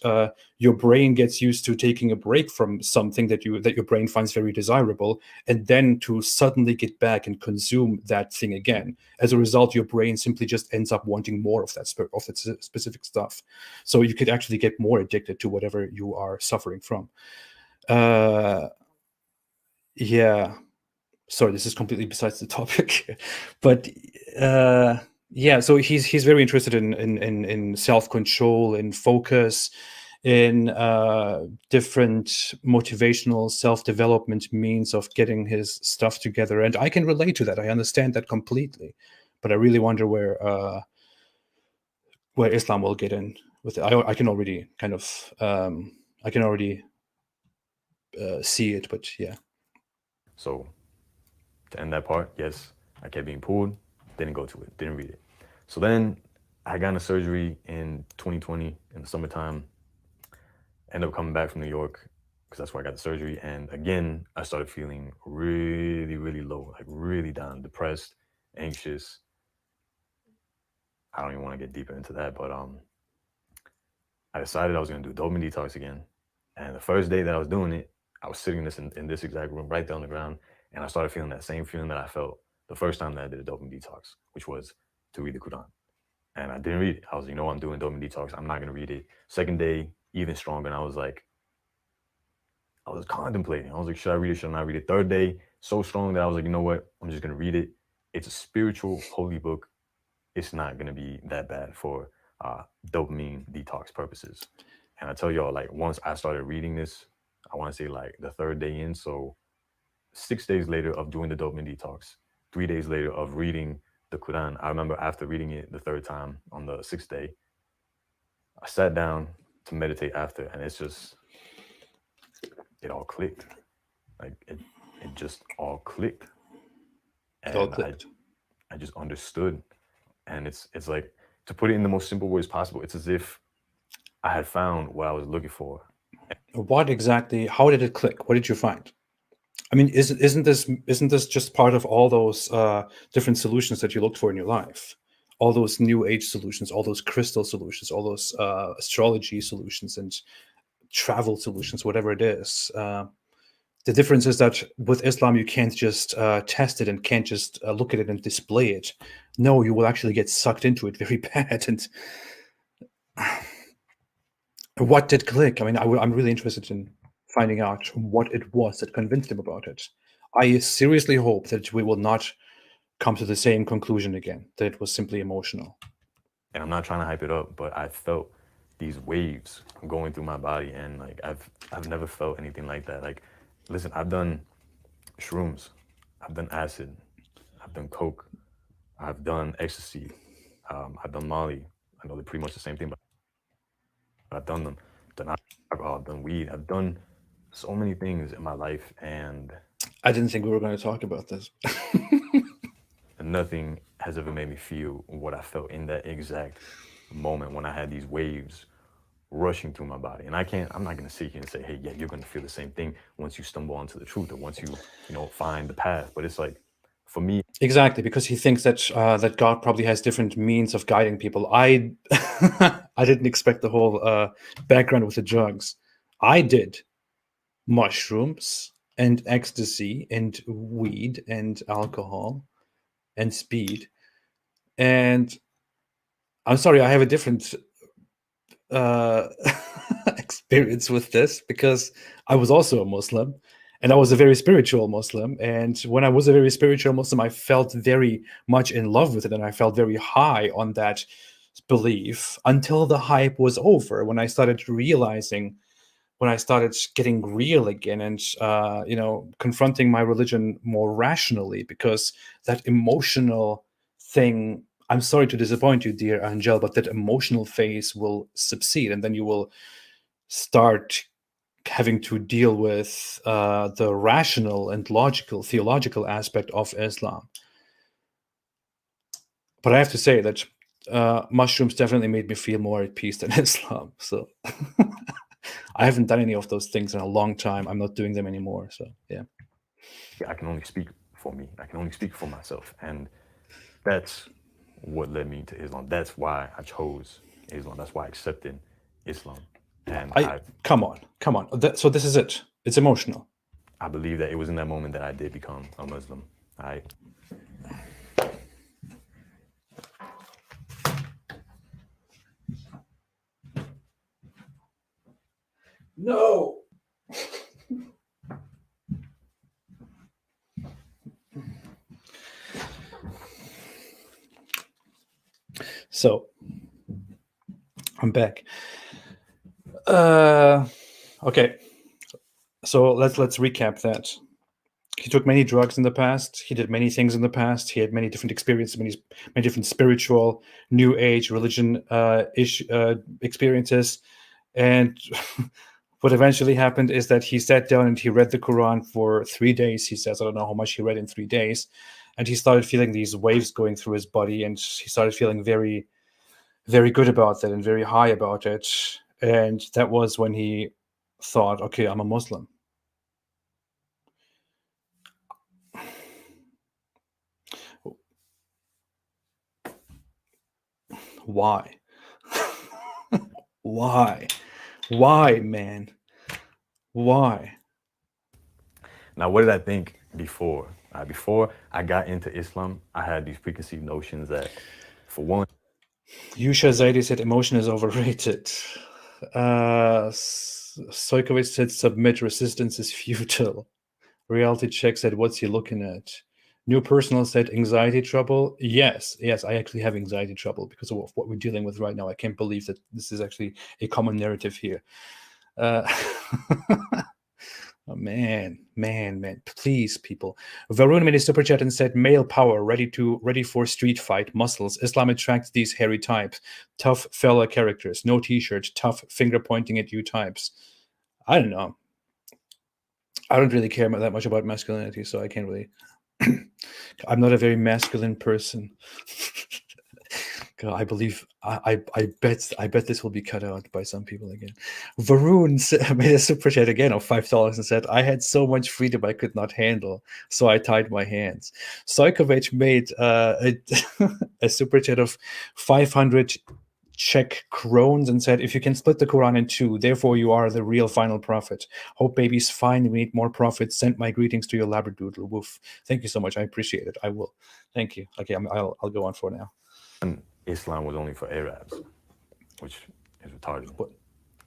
your brain gets used to taking a break from something that your brain finds very desirable, and then to suddenly get back and consume that thing again. As a result, your brain simply just ends up wanting more of that specific stuff. So you could actually get more addicted to whatever you are suffering from. Yeah. Sorry, this is completely besides the topic, but yeah. So he's very interested in self control, in focus, in different motivational self development means of getting his stuff together, and I can relate to that. I understand that completely, but I really wonder where Islam will get in with it. I can already kind of I can already see it, but yeah. So to end that part, yes, I kept being pulled, didn't go to it, didn't read it. So then I got into surgery in 2020 in the summertime, ended up coming back from New York because that's where I got the surgery. And again, I started feeling really, really low, like really down, depressed, anxious. I don't even want to get deeper into that, but I decided I was going to do dopamine detox again. And the first day that I was doing it, I was sitting in this exact room right there on the ground, and I started feeling that same feeling that I felt the first time that I did a dopamine detox, which was to read the Quran. And I didn't read it. I was like, I'm doing dopamine detox. I'm not going to read it. Second day, even stronger. And I was contemplating. I was like, should I read it? Should I not read it? Third day, so strong that I was like, you know what? I'm just going to read it. It's a spiritual, holy book. It's not going to be that bad for dopamine detox purposes. And I tell y'all, like, once I started reading this, I want to say like the third day in. So 6 days later of doing the dopamine detox, 3 days later of reading the Quran, I remember after reading it the third time on the 6th day, I sat down to meditate after, and it all clicked. Like it just all clicked. And It all clicked. I just understood. And it's like, to put it in the most simple words possible, it's as if I had found what I was looking for. What exactly? How did it click? What did you find? I mean, isn't this just part of all those different solutions that you looked for in your life? All those new age solutions, all those crystal solutions, all those astrology solutions and travel solutions, whatever it is. The difference is that with Islam, you can't just test it and can't just look at it and display it. No, you will actually get sucked into it very bad. And what did click? I mean, I'm really interested in finding out what it was that convinced him about it. I seriously hope that we will not come to the same conclusion again, that it was simply emotional. And I'm not trying to hype it up, but I felt these waves going through my body, and like I've never felt anything like that. Like, listen, I've done shrooms, I've done acid, I've done coke, I've done ecstasy, I've done Molly. I know they're pretty much the same thing, but I've done them. I've done alcohol, I've done weed, I've done so many things in my life, and I didn't think we were going to talk about this. nothing has ever made me feel what I felt in that exact moment when I had these waves rushing through my body. And I'm not gonna sit here and say, hey, yeah, you're gonna feel the same thing once you stumble onto the truth or once you find the path. But it's like, for me, exactly, because he thinks that that God probably has different means of guiding people. I I didn't expect the whole background with the drugs. I did mushrooms and ecstasy and weed and alcohol and speed. And I'm sorry, I have a different experience with this because I was also a Muslim, and I was a very spiritual Muslim. And when I was a very spiritual Muslim, I felt very much in love with it, and I felt very high on that belief until the hype was over. When I started realizing, when I started getting real again, and confronting my religion more rationally, because that emotional thing, I'm sorry to disappoint you, dear Angel, but that emotional phase will succeed, and then you will start having to deal with the rational and logical, theological aspect of Islam. But I have to say that mushrooms definitely made me feel more at peace than Islam. So I haven't done any of those things in a long time. I'm not doing them anymore. So yeah. I can only speak for me. I can only speak for myself. And that's what led me to Islam. That's why I chose Islam. That's why I accepted Islam. And come on. So this is it. It's emotional. I believe that it was in that moment that I did become a Muslim. No. So I'm back. Okay. So let's recap that. He took many drugs in the past. He did many things in the past. He had many different experiences, many different spiritual, New Age, religion experiences. And what eventually happened is that he sat down and he read the Quran for 3 days. He says, I don't know how much he read in 3 days. And he started feeling these waves going through his body. And he started feeling very, very good about that and very high about it. And that was when he thought, okay, I'm a Muslim. Why? Why, man? Why? Now, what did I think before? Before I got into Islam, I had these preconceived notions that, for one, Yusha Zaidi said emotion is overrated. Sojkovic said submit, resistance is futile. Reality check said, what's he looking at? New Personal said anxiety trouble. Yes, I actually have anxiety trouble because of what we're dealing with right now. I can't believe that this is actually a common narrative here. Oh, man, please, people. Varun made a super chat and said, male power, ready for street fight, muscles. Islam attracts these hairy types, tough fella characters, no t-shirt, tough finger pointing at you types. I don't know. I don't really care that much about masculinity, so I can't really. I'm not a very masculine person. God, I believe I bet this will be cut out by some people again. Varun made a super chat again of $5 and said, I had so much freedom I could not handle, so I tied my hands. Sojkovic made a super chat of 500 Czech krones and said, if you can split the Quran in two, therefore you are the real final prophet. Hope baby's fine. We need more prophets. Send my greetings to your labradoodle. Woof. Thank you so much. I appreciate it. I will. Thank you. Okay, I'll go on for now. Islam was only for Arabs, which is retarded. What?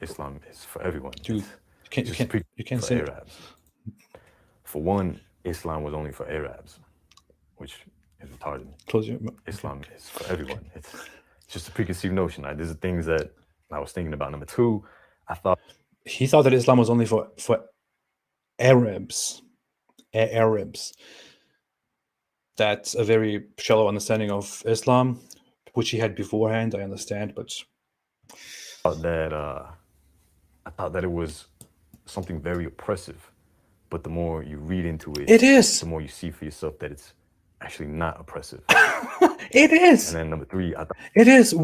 Islam is for everyone. Dude, you can't say Arabs. For one, Islam was only for Arabs, which is retarded. Close your Islam is for everyone. It's just a preconceived notion. These are things that I was thinking about. Number two, he thought that Islam was only for Arabs. Arabs. That's a very shallow understanding of Islam, which he had beforehand. I understand, but I thought that it was something very oppressive. But the more you read into it, it is. The more you see for yourself that it's actually not oppressive. It is. And then number three, it is.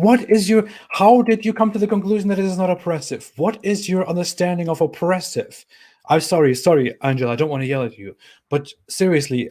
How did you come to the conclusion that it is not oppressive? What is your understanding of oppressive? I'm sorry, Angela, I don't want to yell at you, but seriously,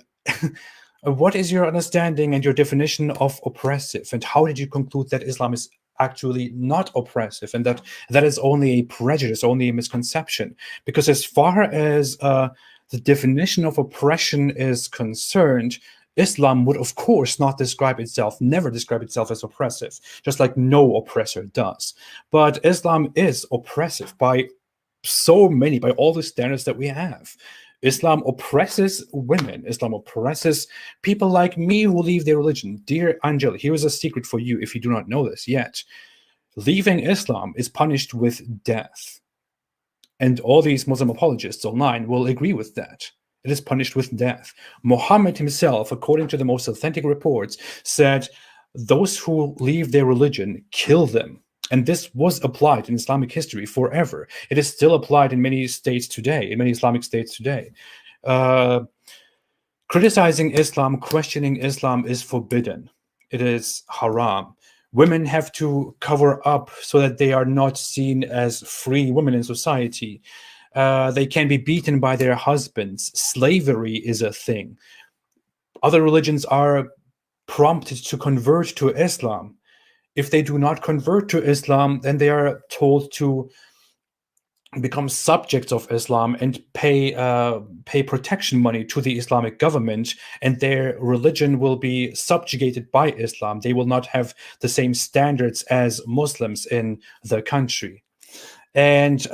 what is your understanding and your definition of oppressive? And how did you conclude that Islam is actually not oppressive and that is only a prejudice, only a misconception? Because as far as the definition of oppression is concerned, Islam would, of course, never describe itself as oppressive, just like no oppressor does. But Islam is oppressive by all the standards that we have. Islam oppresses women. Islam oppresses people like me who leave their religion. Dear Angel, here is a secret for you if you do not know this yet. Leaving Islam is punished with death. And all these Muslim apologists online will agree with that. It is punished with death. Muhammad himself, according to the most authentic reports, said, those who leave their religion, kill them. And this was applied in Islamic history forever. It is still applied in many states today, in many Islamic states today. Criticizing Islam, questioning Islam is forbidden. It is haram. Women have to cover up so that they are not seen as free women in society. They can be beaten by their husbands. Slavery is a thing. Other religions are prompted to convert to Islam. If they do not convert to Islam, then they are told to become subjects of Islam and pay protection money to the Islamic government, and their religion will be subjugated by Islam. They will not have the same standards as Muslims in the country. And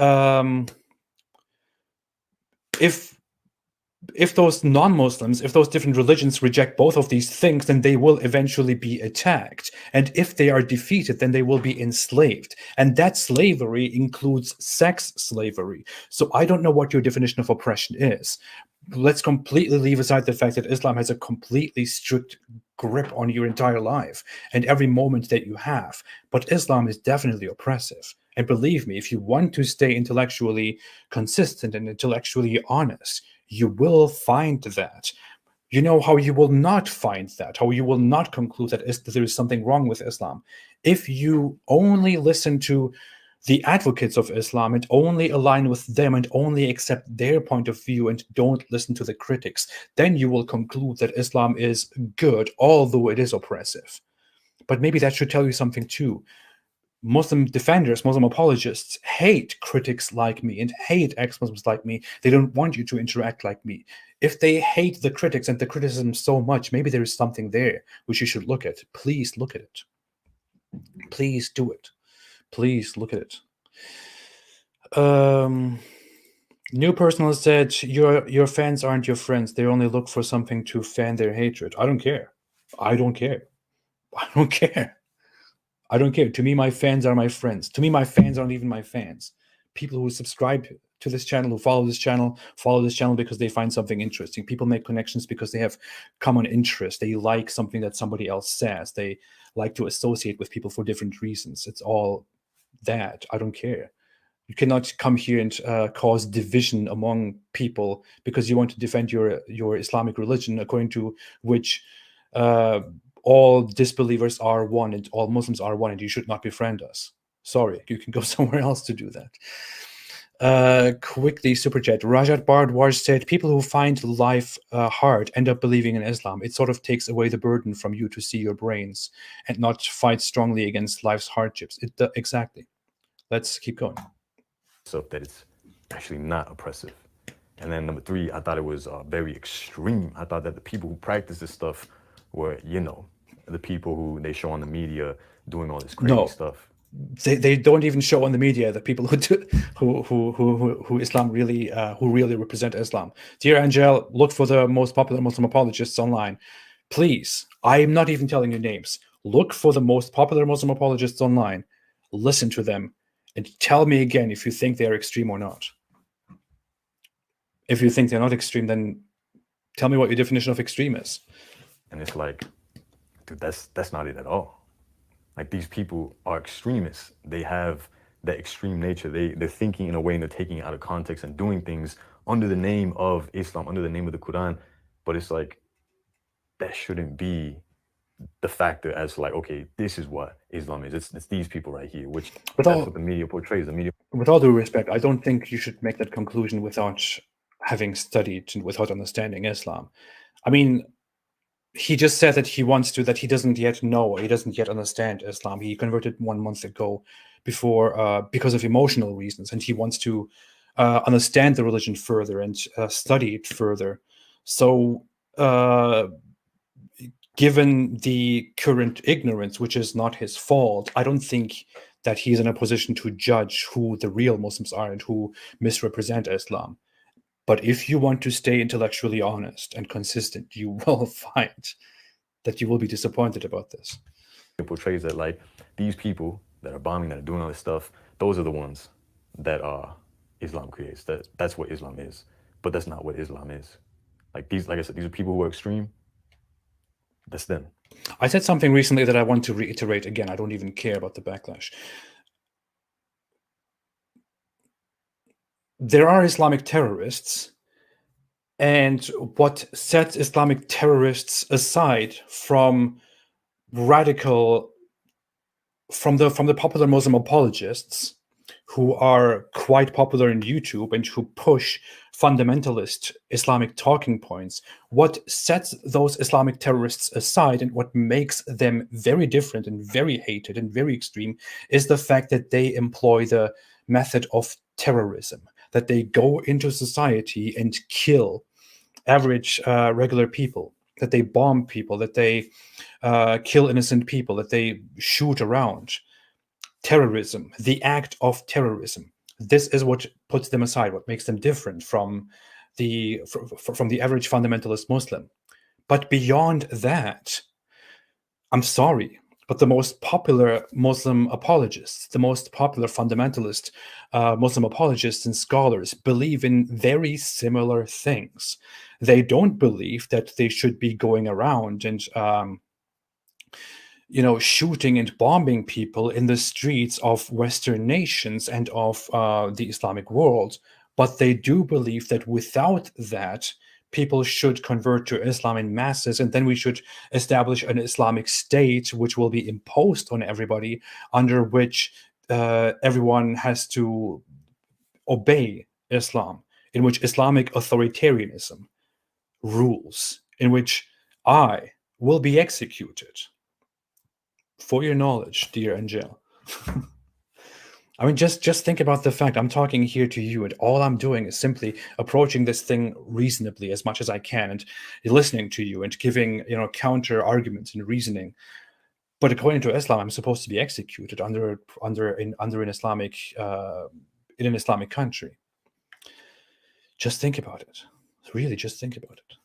if those non-Muslims, if those different religions reject both of these things, then they will eventually be attacked. And if they are defeated, then they will be enslaved. And that slavery includes sex slavery. So I don't know what your definition of oppression is. Let's completely leave aside the fact that Islam has a completely strict grip on your entire life and every moment that you have. But Islam is definitely oppressive. And believe me, if you want to stay intellectually consistent and intellectually honest, you will find that. You know how you will not find that, how you will not conclude that there is something wrong with Islam. If you only listen to the advocates of Islam and only align with them and only accept their point of view and don't listen to the critics, then you will conclude that Islam is good, although it is oppressive. But maybe that should tell you something too. Muslim defenders, Muslim apologists hate critics like me and hate ex-Muslims like me. They don't want you to interact like me. If they hate the critics and the criticism so much, maybe there is something there which you should look at. Please look at it. Please do it. Please look at it. New personal said, your fans aren't your friends. They only look for something to fan their hatred. I don't care. I don't care. I don't care. I don't care. To me, my fans are my friends. To me, my fans aren't even my fans. People who subscribe to this channel, who follow this channel because they find something interesting. People make connections because they have common interests. They like something that somebody else says. They like to associate with people for different reasons. It's all that. I don't care. You cannot come here and cause division among people because you want to defend your Islamic religion, according to which all disbelievers are one and all Muslims are one, and you should not befriend us. Sorry, you can go somewhere else to do that. Quickly, super chat. Rajat Bardwaj said, people who find life hard end up believing in Islam. It sort of takes away the burden from you to see your brains and not fight strongly against life's hardships. Exactly. Let's keep going. So that it's actually not oppressive. And then number 3, I thought it was very extreme. I thought that the people who practice this stuff were, you know, the people who they show on the media doing all this crazy stuff. They don't even show on the media the people who do, who Islam really who really represent Islam. Dear Aanghel, look for the most popular Muslim apologists online. Please, I'm not even telling you names. Look for the most popular Muslim apologists online. Listen to them and tell me again if you think they're extreme or not. If you think they're not extreme, then tell me what your definition of extreme is. And it's like, dude, that's not it at all. Like, these people are extremists. They have that extreme nature. They're thinking in a way and they're taking it out of context and doing things under the name of Islam, under the name of the Quran. But it's like, that shouldn't be the factor as to like, okay, this is what Islam is. It's these people right here, which that's what the media portrays. With all due respect, I don't think you should make that conclusion without having studied and without understanding Islam. I mean, he just said that he doesn't yet know, he doesn't yet understand Islam. He converted 1 month ago because of emotional reasons, and he wants to understand the religion further and study it further. So given the current ignorance, which is not his fault, I don't think that he's in a position to judge who the real Muslims are and who misrepresent Islam. But if you want to stay intellectually honest and consistent, you will find that you will be disappointed about this. It portrays that like these people that are bombing, that are doing all this stuff, those are the ones that Islam creates. That's what Islam is. But that's not what Islam is. Like I said, these are people who are extreme. That's them. I said something recently that I want to reiterate again. I don't even care about the backlash. there are Islamic terrorists, and what sets Islamic terrorists aside from radical from the popular Muslim apologists who are quite popular in YouTube and who push fundamentalist Islamic talking points, what sets those Islamic terrorists aside and what makes them very different and very hated and very extreme is the fact that they employ the method of terrorism, that they go into society and kill average regular people, that they bomb people, that they kill innocent people, that they shoot around. Terrorism, the act of terrorism. This is what puts them aside, what makes them different from from the average fundamentalist Muslim. But beyond that, I'm sorry, but the most popular Muslim apologists, the most popular fundamentalist Muslim apologists and scholars believe in very similar things. They don't believe that they should be going around and shooting and bombing people in the streets of Western nations and of the Islamic world. But they do believe that without that, people should convert to Islam in masses, and then we should establish an Islamic state which will be imposed on everybody, under which everyone has to obey Islam, in which Islamic authoritarianism rules, in which I will be executed. For your knowledge, dear Angel. I mean, just think about the fact I'm talking here to you, and all I'm doing is simply approaching this thing reasonably as much as I can, and listening to you and giving counter arguments and reasoning. But according to Islam, I'm supposed to be executed under an Islamic in an Islamic country. Just think about it. Really, just think about it.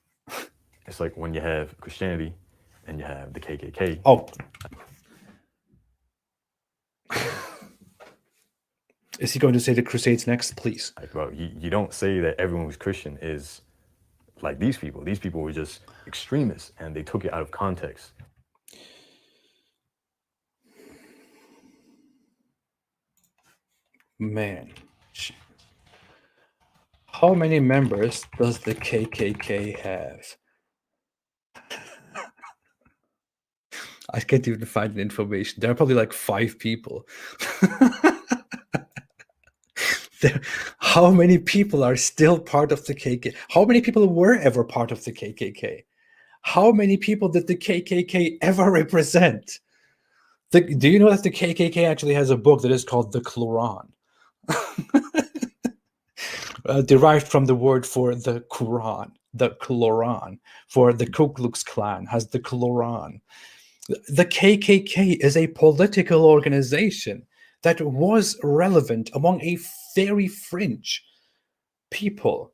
It's like when you have Christianity and you have the KKK. Oh. Is he going to say the Crusades next, please? Like, bro, you don't say that everyone who's Christian is like these people. These people were just extremists, and they took it out of context. Man. How many members does the KKK have? I can't even find the information. There are probably like 5 people. How many people are still part of the KKK? How many people were ever part of the KKK? How many people did the KKK ever represent? Do you know that the KKK actually has a book that is called the Quran? Derived from the word for the Quran, the Quran, for the Ku Klux Klan has the Quran. The KKK is a political organization that was relevant among a very fringe people,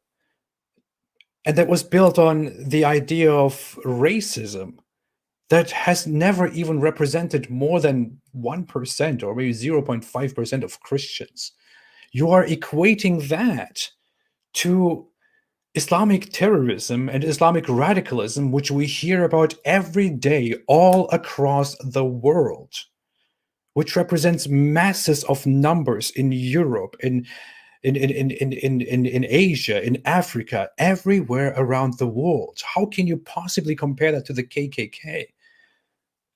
and that was built on the idea of racism that has never even represented more than 1% or maybe 0.5% of Christians. You are equating that to Islamic terrorism and Islamic radicalism, which we hear about every day all across the world, which represents masses of numbers in Europe, in Asia, in Africa, everywhere around the world. How can you possibly compare that to the KKK?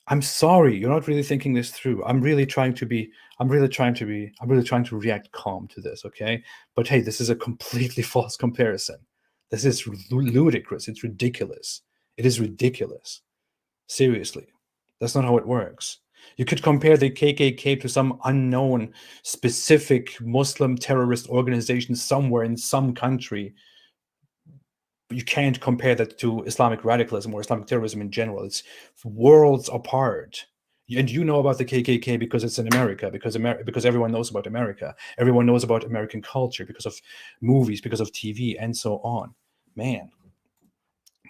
I'm sorry, you're not really thinking this through. I'm really trying to react calm to this, okay? But hey, this is a completely false comparison. This is ludicrous. It's ridiculous. It is ridiculous. Seriously. That's not how it works. You could compare the KKK to some unknown specific Muslim terrorist organization somewhere in some country. You can't compare that to Islamic radicalism or Islamic terrorism in general. It's worlds apart. And you know about the KKK because it's in America, because everyone knows about America. Everyone knows about American culture because of movies, because of TV, and so on. Man,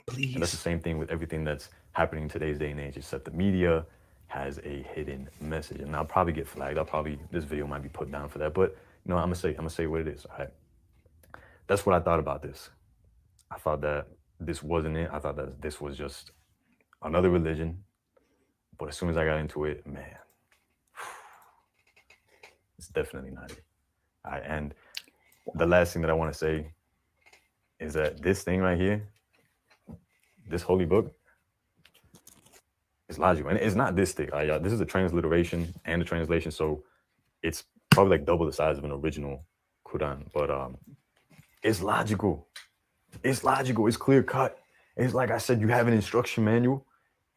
please. And that's the same thing with everything that's happening in today's day and age, except the media has a hidden message. And I'll probably get flagged. This video might be put down for that. But I'm gonna say what it is. All right. That's what I thought about this. I thought that this wasn't it. I thought that this was just another religion. But as soon as I got into it, man, it's definitely not it. And the last thing that I want to say is that this thing right here, this holy book, is logical. And it's not this thick. This is a transliteration and a translation, so it's probably like double the size of an original Quran. But it's logical. It's logical. It's clear cut. It's like I said, you have an instruction manual,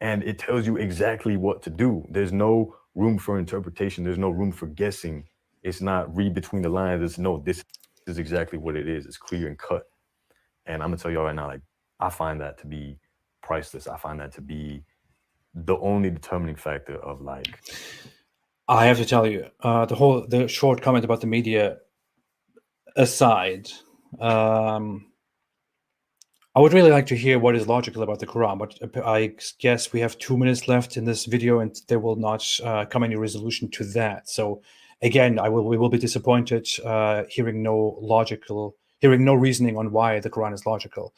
and it tells you exactly what to do. There's no room for interpretation. There's no room for guessing. It's not read between the lines. It's no, this is exactly what it is. It's clear and cut. And I'm gonna tell y'all right now, like, I find that to be priceless. I find that to be the only determining factor of, like, I have to tell you, the short comment about the media aside, I would really like to hear what is logical about the Quran, but I guess we have 2 minutes left in this video, and there will not come any resolution to that. So again, we will be disappointed hearing no reasoning on why the Quran is logical.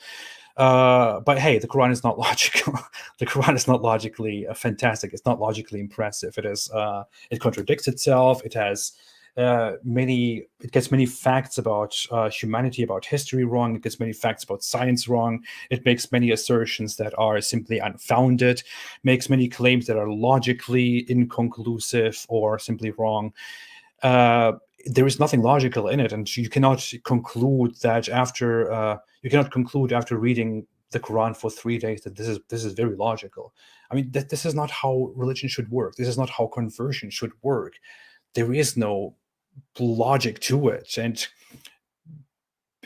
But hey, the Quran is not logical. The Quran is not logically fantastic. It's not logically impressive. It contradicts itself. It has it gets many facts about humanity, about history wrong. It gets many facts about science wrong. It makes many assertions that are simply unfounded, makes many claims that are logically inconclusive or simply wrong. There is nothing logical in it, and you cannot conclude after reading the Quran for 3 days that this is very logical. I mean, this is not how religion should work. This is not how conversion should work. There is no logic to it. And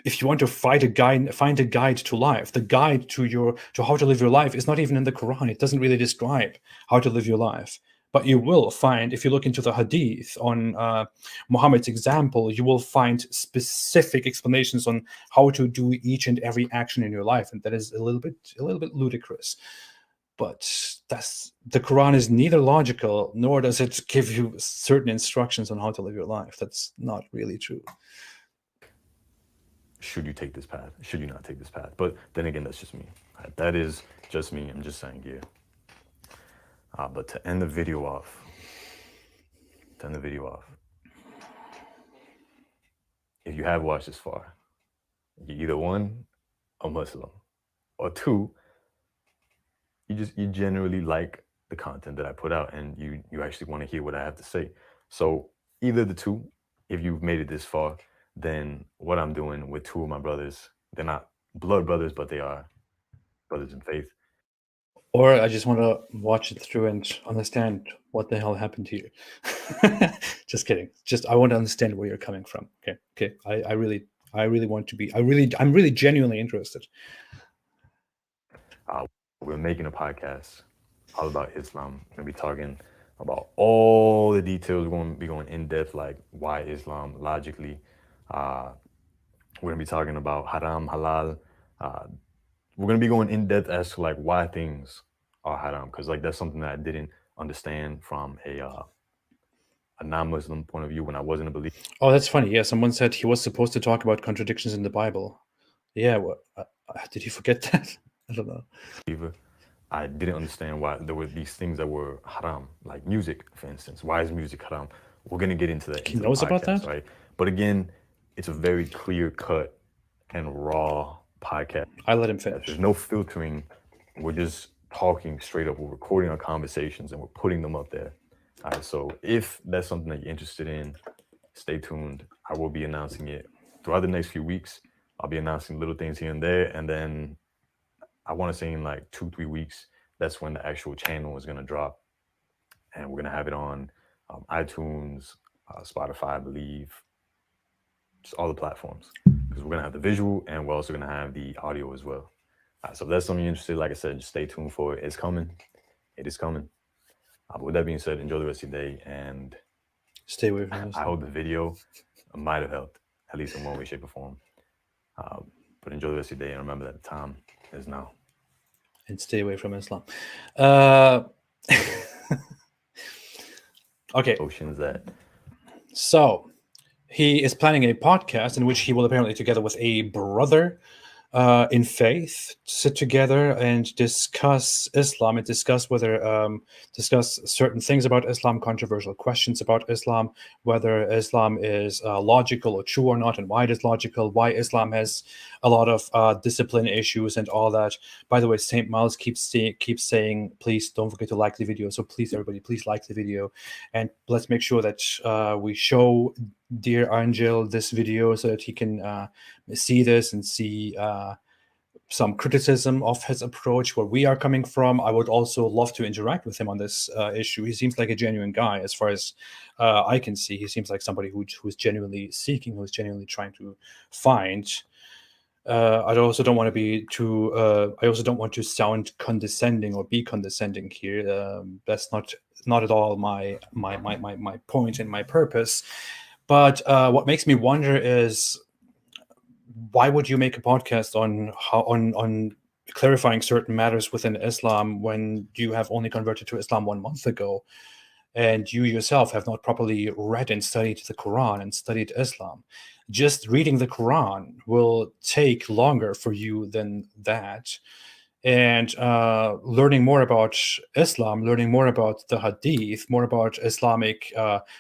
if you want to find a guide to life, the guide to how to live your life is not even in the Quran. It doesn't really describe how to live your life. But you will find, if you look into the hadith on Muhammad's example, you will find specific explanations on how to do each and every action in your life, and that is a little bit ludicrous. But the Quran is neither logical, nor does it give you certain instructions on how to live your life. That's not really true. Should you take this path? Should you not take this path? But then again, that's just me. That is just me. I'm just saying here. But to end the video off, if you have watched this far, you're either 1, a Muslim, or 2, you generally like the content that I put out, and you actually want to hear what I have to say. So either the 2, if you've made it this far, then what I'm doing with 2 of my brothers, they're not blood brothers, but they are brothers in faith. Or I just want to watch it through and understand what the hell happened to you. Just kidding. I want to understand where you're coming from. Okay. I really want to be. I'm really genuinely interested. We're making a podcast all about Islam. We're going to be talking about all the details. We're going to be going in depth, like why Islam logically. We're going to be talking about haram, halal. We're going to be going in depth as to like why things are haram, because like that's something that I didn't understand from a non-Muslim point of view when I wasn't a believer. Oh, that's funny. Yeah, someone said he was supposed to talk about contradictions in the Bible. Yeah, did he forget that? I don't know. I didn't understand why there were these things that were haram, like music, for instance. Why is music haram? We're going to get into that. He knows about that? Right? But again, it's a very clear-cut and raw podcast. I let him finish. There's no filtering. We're just talking straight up. We're recording our conversations and we're putting them up there. All right, so if that's something that you're interested in, stay tuned. I will be announcing it throughout the next few weeks. I'll be announcing little things here and there, and then I want to say in like 2-3 weeks, that's when the actual channel is going to drop, and we're going to have it on iTunes, Spotify, I believe, just all the platforms, because we're going to have the visual and we're also going to have the audio as well. So if that's something you're interested in, like I said, just stay tuned for it. It's coming. It is coming. But with that being said, enjoy the rest of your day, and stay away from us. I hope the video might have helped, at least in one way, shape, or form. But enjoy the rest of your day, and remember that the time is now. And stay away from Islam. Okay. Ocean's that. So he is planning a podcast in which he will apparently, together with a brother, in faith sit together and discuss Islam and discuss discuss certain things about Islam, controversial questions about Islam, whether Islam is logical or true or not, and why it is logical, why Islam has a lot of discipline issues and all that. By the way, St. Miles keeps saying, please don't forget to like the video. So please, everybody, please like the video, and let's make sure that we show dear Aanghel this video so that he can see this and see some criticism of his approach, where we are coming from. I would also love to interact with him on this issue. He seems like a genuine guy, as far as I can see. He seems like somebody who's genuinely seeking, who's genuinely trying to find. I also don't want to be too. I also don't want to sound condescending or be condescending here. That's not at all my point and my purpose. But what makes me wonder is, why would you make a podcast on clarifying certain matters within Islam when you have only converted to Islam 1 month ago, and you yourself have not properly read and studied the Quran and studied Islam? Just reading the Quran will take longer for you than that. And learning more about Islam, learning more about the Hadith, more about Islamic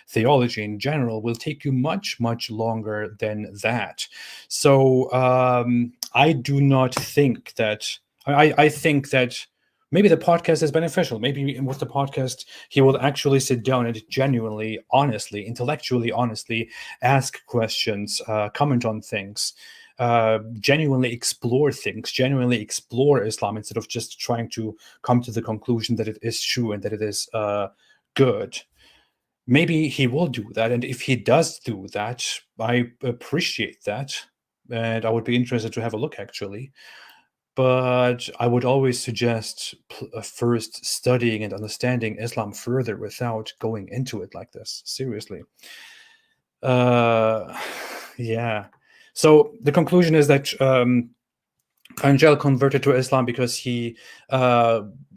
theology in general will take you much, much longer than that. So I do not think that, I think that maybe the podcast is beneficial. Maybe with the podcast, he will actually sit down and genuinely, honestly, intellectually, honestly ask questions, comment on things, genuinely explore things, genuinely explore Islam, instead of just trying to come to the conclusion that it is true and that it is good. Maybe he will do that. And if he does do that, I appreciate that. And I would be interested to have a look, actually. But I would always suggest first studying and understanding Islam further without going into it like this. Seriously. Yeah. So the conclusion is that Aanghel converted to Islam because he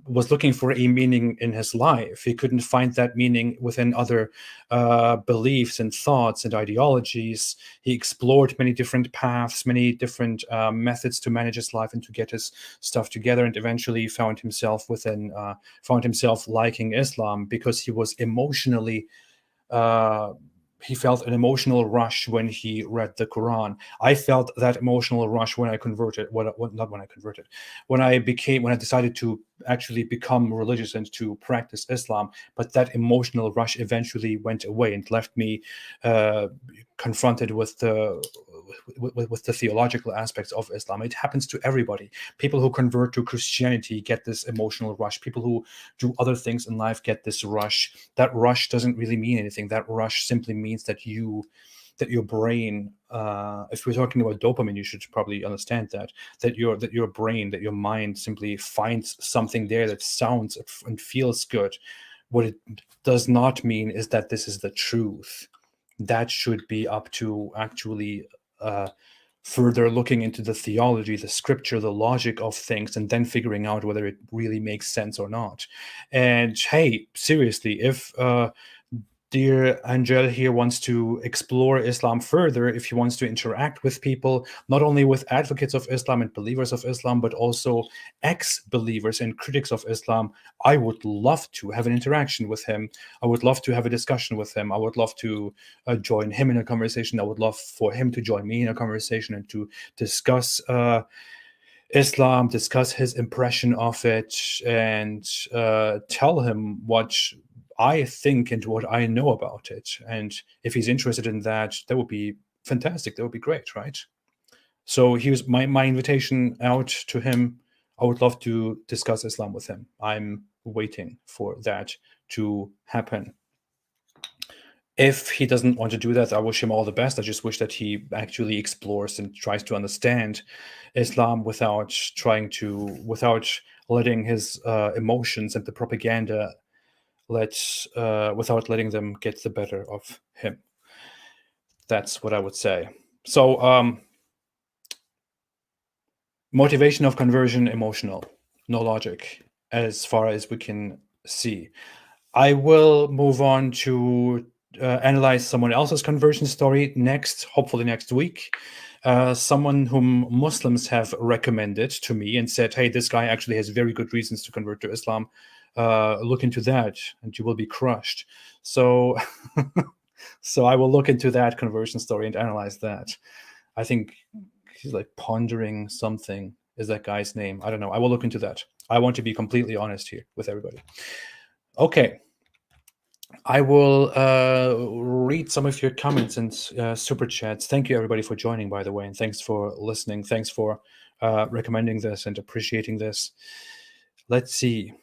was looking for a meaning in his life. He couldn't find that meaning within other beliefs and thoughts and ideologies. He explored many different paths, many different methods to manage his life and to get his stuff together, and eventually found himself liking Islam because he was emotionally he felt an emotional rush when he read the Quran. I felt that emotional rush when I converted. Not when I converted. When I decided to actually become religious and to practice Islam. But that emotional rush eventually went away and left me confronted with the theological aspects of Islam. It happens to everybody. People who convert to Christianity get this emotional rush. People who do other things in life get this rush. That rush doesn't really mean anything. That rush simply means that your brain, if we're talking about dopamine, you should probably understand that your brain, that your mind simply finds something there that sounds and feels good. What it does not mean is that this is the truth. That should be up to actually further looking into the theology, the scripture, the logic of things, and then figuring out whether it really makes sense or not. And hey, seriously, if dear Aanghel here wants to explore Islam further, if he wants to interact with people, not only with advocates of Islam and believers of Islam, but also ex-believers and critics of Islam, I would love to have an interaction with him. I would love to have a discussion with him. I would love to join him in a conversation. I would love for him to join me in a conversation and to discuss Islam, discuss his impression of it, and tell him what I think and what I know about it. And if he's interested in that, that would be fantastic. That would be great, right? So here's my invitation out to him. I would love to discuss Islam with him. I'm waiting for that to happen. If he doesn't want to do that, I wish him all the best. I just wish that he actually explores and tries to understand Islam without letting his emotions and the propaganda without letting them get the better of him. That's what I would say. So motivation of conversion, emotional, no logic, as far as we can see. I will move on to analyze someone else's conversion story next, hopefully next week. someone whom Muslims have recommended to me and said, hey, this guy actually has very good reasons to convert to Islam. Look into that and you will be crushed. So, so I will look into that conversion story and analyze that. I think he's like Pondering something is that guy's name. I don't know. I will look into that. I want to be completely honest here with everybody. Okay. I will read some of your comments and super chats. Thank you, everybody, for joining, by the way, and thanks for listening. Thanks for recommending this and appreciating this. Let's see.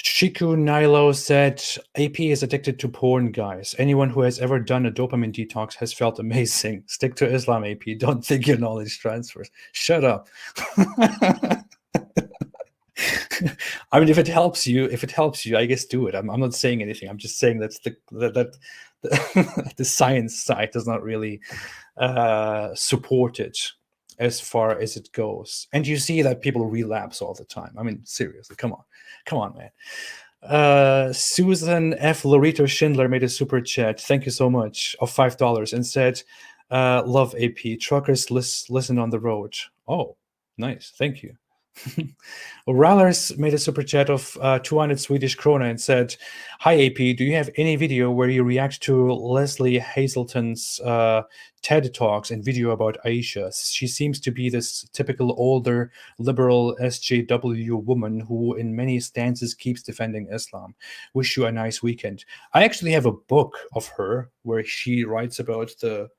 Shiku Nilo said, AP is addicted to porn, guys. Anyone who has ever done a dopamine detox has felt amazing. Stick to Islam, AP. Don't think your knowledge transfers. Shut up. I mean, if it helps you, I guess do it. I'm not saying anything. I'm just saying that the science side does not really support it as far as it goes. And you see that people relapse all the time. I mean, seriously, come on, man. Susan F. Lorito Schindler made a super chat. Thank you so much, of $5, and said, love AP. Truckers listen on the road. Oh, nice. Thank you. Rallers made a super chat of 200 Swedish krona and said, hi AP, do you have any video where you react to Leslie Hazelton's TED Talks and video about Aisha? She seems to be this typical older liberal SJW woman who in many stances keeps defending Islam. Wish you a nice weekend. I actually have a book of her where she writes about the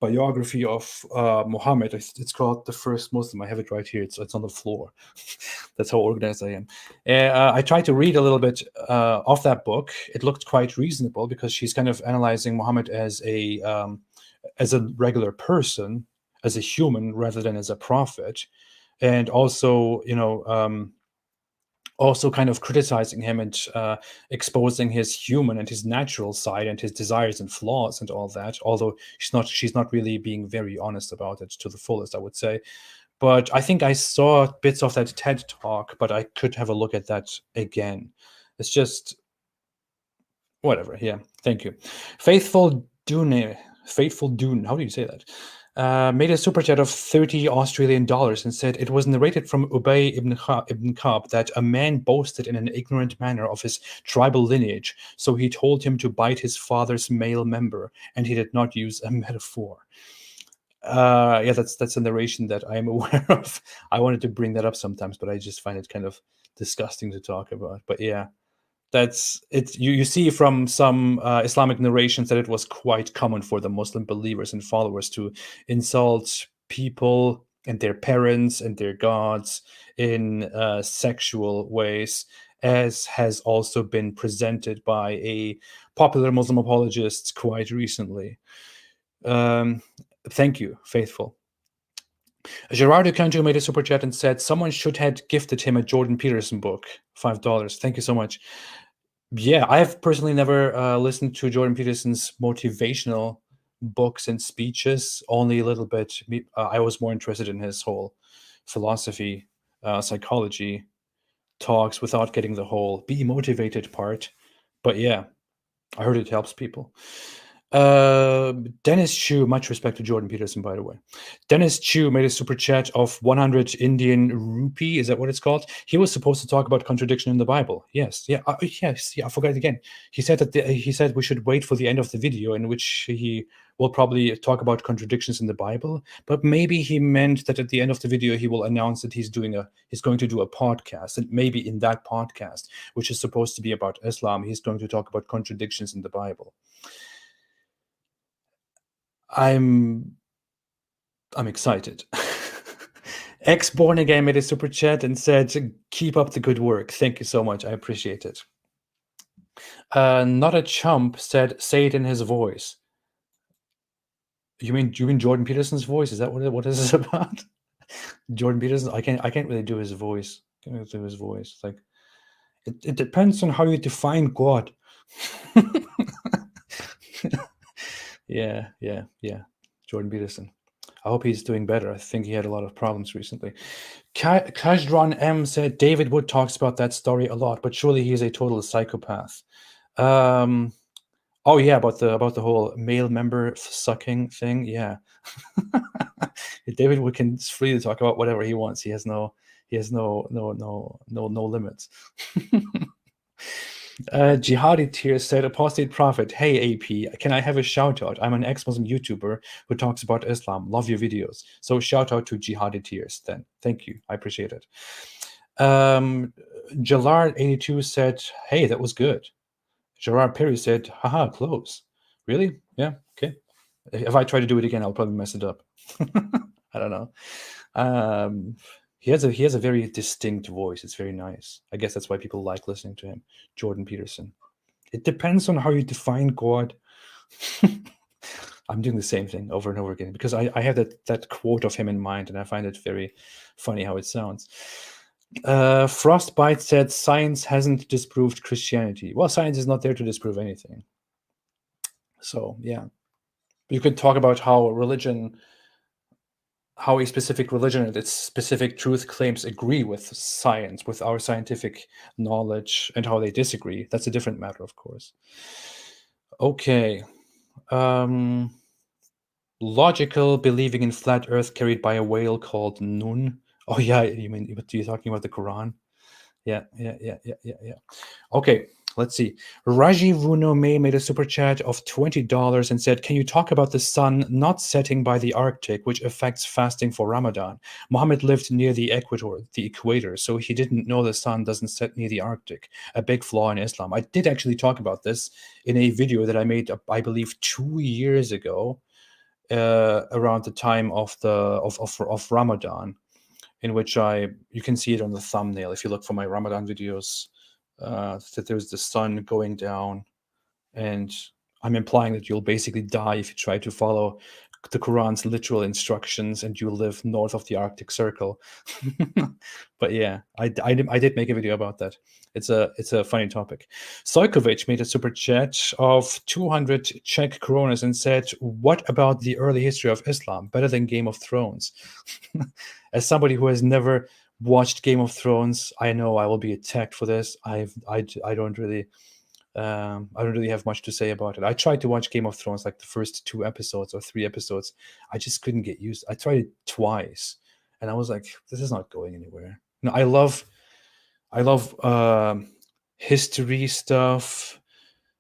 biography of Muhammad. It's called The First Muslim. I have it right here. It's on the floor. That's how organized I am. I tried to read a little bit of that book. It looked quite reasonable because she's kind of analyzing Muhammad as a regular person, as a human, rather than as a prophet, and also, also kind of criticizing him and exposing his human and his natural side and his desires and flaws and all that. Although she's not really being very honest about it to the fullest, I would say. But I think I saw bits of that TED Talk, but I could have a look at that again. It's just whatever. Yeah, thank you. Faithful Dune. How do you say that? Made a super chat of 30 Australian dollars and said it was narrated from Ubay ibn Ka'b that a man boasted in an ignorant manner of his tribal lineage, so he told him to bite his father's male member, and he did not use a metaphor. Yeah, that's a narration that I am aware of. I wanted to bring that up sometimes, but I just find it kind of disgusting to talk about. But yeah, that's it. You see from some Islamic narrations that it was quite common for the Muslim believers and followers to insult people and their parents and their gods in sexual ways, as has also been presented by a popular Muslim apologist quite recently. Thank you, Faithful. Gerardo Cantu made a super chat and said someone should have gifted him a Jordan Peterson book, $5. Thank you so much. Yeah, I have personally never listened to Jordan Peterson's motivational books and speeches, only a little bit. I was more interested in his whole philosophy, psychology talks without getting the whole be motivated part. But yeah, I heard it helps people. Dennis Chu, much respect to Jordan Peterson, by the way. Dennis Chu made a super chat of 100 Indian rupee. Is that what it's called? He was supposed to talk about contradiction in the Bible. Yes, yeah, yes, yeah. I forgot again. He said that he said we should wait for the end of the video, in which he will probably talk about contradictions in the Bible. But maybe he meant that at the end of the video he will announce that he's going to do a podcast, and maybe in that podcast, which is supposed to be about Islam, he's going to talk about contradictions in the Bible. I'm excited. Ex Born Again made a super chat and said, keep up the good work. Thank you so much. I appreciate it. Not a Chump said, say it in his voice. You mean Jordan Peterson's voice? Is that what this is about? Jordan Peterson? I can't really do his voice. I can't do his voice. Like it depends on how you define God. Yeah. Jordan Peterson. I hope he's doing better. I think he had a lot of problems recently. Kajran M said David Wood talks about that story a lot, but surely he is a total psychopath. Oh yeah, about the whole male member sucking thing. Yeah. David is free to talk about whatever he wants. He has no limits. Jihadi Tears said, Apostate Prophet, hey AP, can I have a shout out? I'm an ex-Muslim YouTuber who talks about Islam. Love your videos. So shout out to Jihadi Tears then. Thank you. I appreciate it. Jalard82 said, hey, that was good. Gerard Perry said, haha, close. Really? Yeah, okay. If I try to do it again, I'll probably mess it up. I don't know. He has a very distinct voice. It's very nice. I guess that's why people like listening to him. Jordan Peterson. It depends on how you define God. I'm doing the same thing over and over again because I have that quote of him in mind, and I find it very funny how it sounds. Frostbite said science hasn't disproved Christianity. Well, science is not there to disprove anything. So yeah, you could talk about how a specific religion and its specific truth claims agree with science, with our scientific knowledge, and how they disagree. That's a different matter, of course. Okay. Logical believing in flat earth carried by a whale called Nun. Oh yeah, you're talking about the Quran? Yeah. Okay, let's see. Raji Vunome made a super chat of $20 and said, can you talk about the sun not setting by the Arctic, which affects fasting for Ramadan? Muhammad lived near the equator, so he didn't know the sun doesn't set near the Arctic. A big flaw in Islam. I did actually talk about this in a video that I made, I believe, 2 years ago, around the time of Ramadan, in which you can see it on the thumbnail if you look for my Ramadan videos, that there's the sun going down, and I'm implying that you'll basically die if you try to follow the Quran's literal instructions and you live north of the Arctic Circle. But yeah, I did make a video about that. It's a funny topic. Sojkovic made a super chat of 200 Czech kronas and said, what about the early history of Islam? Better than Game of Thrones. As somebody who has never watched Game of Thrones, I know I will be attacked for this. I don't really have much to say about it. I tried to watch Game of Thrones, like the first 2 episodes or 3 episodes. I just couldn't get used. I tried it twice, and I was like, this is not going anywhere. No, I love history stuff,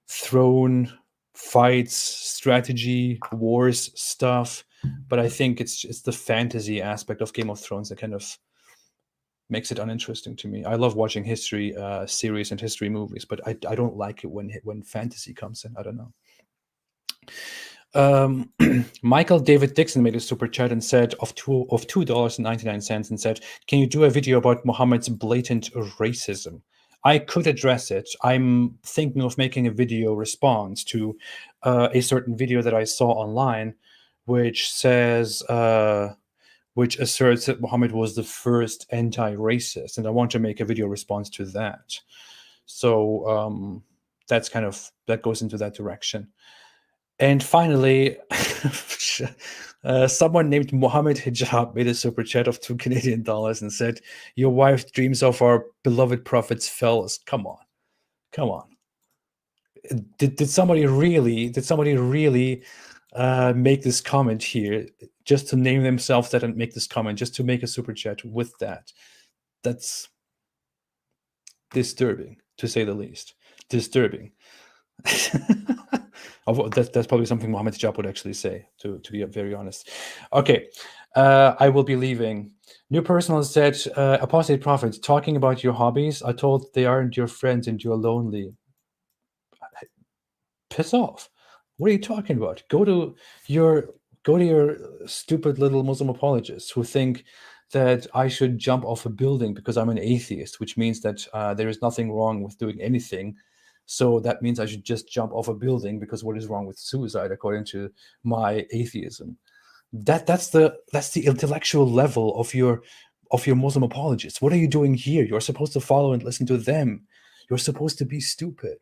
throne fights, strategy, wars stuff, but I think it's the fantasy aspect of Game of Thrones that kind of makes it uninteresting to me. I love watching history series and history movies, but I don't like it when fantasy comes in. I don't know. Michael David Dixon made a super chat and said of $2.99 and said, can you do a video about Muhammad's blatant racism? I could address it. I'm thinking of making a video response to a certain video that I saw online, which says which asserts that Muhammad was the first anti-racist, and I want to make a video response to that. So that goes into that direction. And finally, someone named Mohammed Hijab made a super chat of $2 Canadian and said, your wife dreams of our beloved prophet's fellas. Come on. Did somebody really make this comment here just to name themselves that and make this comment, just to make a super chat with that? That's disturbing, to say the least. Disturbing. That's probably something Mohammed Hijab would actually say, to be very honest. Okay, I will be leaving. New Personal said, Apostate Prophet, talking about your hobbies, I told they aren't your friends and you're lonely. Piss off. What are you talking about? Go to your stupid little Muslim apologists who think that I should jump off a building because I'm an atheist, which means that there is nothing wrong with doing anything. So that means I should just jump off a building because what is wrong with suicide according to my atheism? That's the intellectual level of your Muslim apologists. What are you doing here? You're supposed to follow and listen to them. You're supposed to be stupid.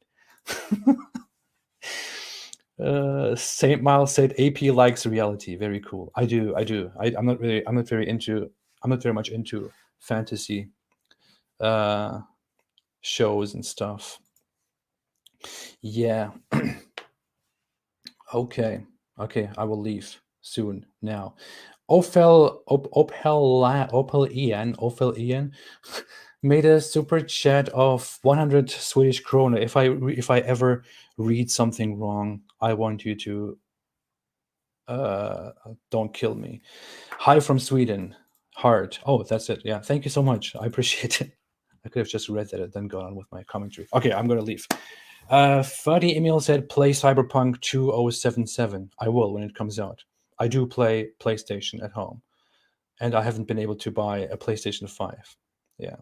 Saint Miles said AP likes reality. Very cool. I do. I'm not very much into fantasy shows and stuff. Yeah. Okay. I will leave soon now. Opel Ian made a super chat of 100 Swedish krona. If I ever read something wrong, I want you to don't kill me. Hi from Sweden. Heart. Oh, that's it. Yeah, thank you so much. I appreciate it. I could have just read that and then gone on with my commentary. Okay, I'm gonna leave. Fadi Emil said, play Cyberpunk 2077. I will when it comes out. I do play PlayStation at home, and I haven't been able to buy a PlayStation 5. Yeah.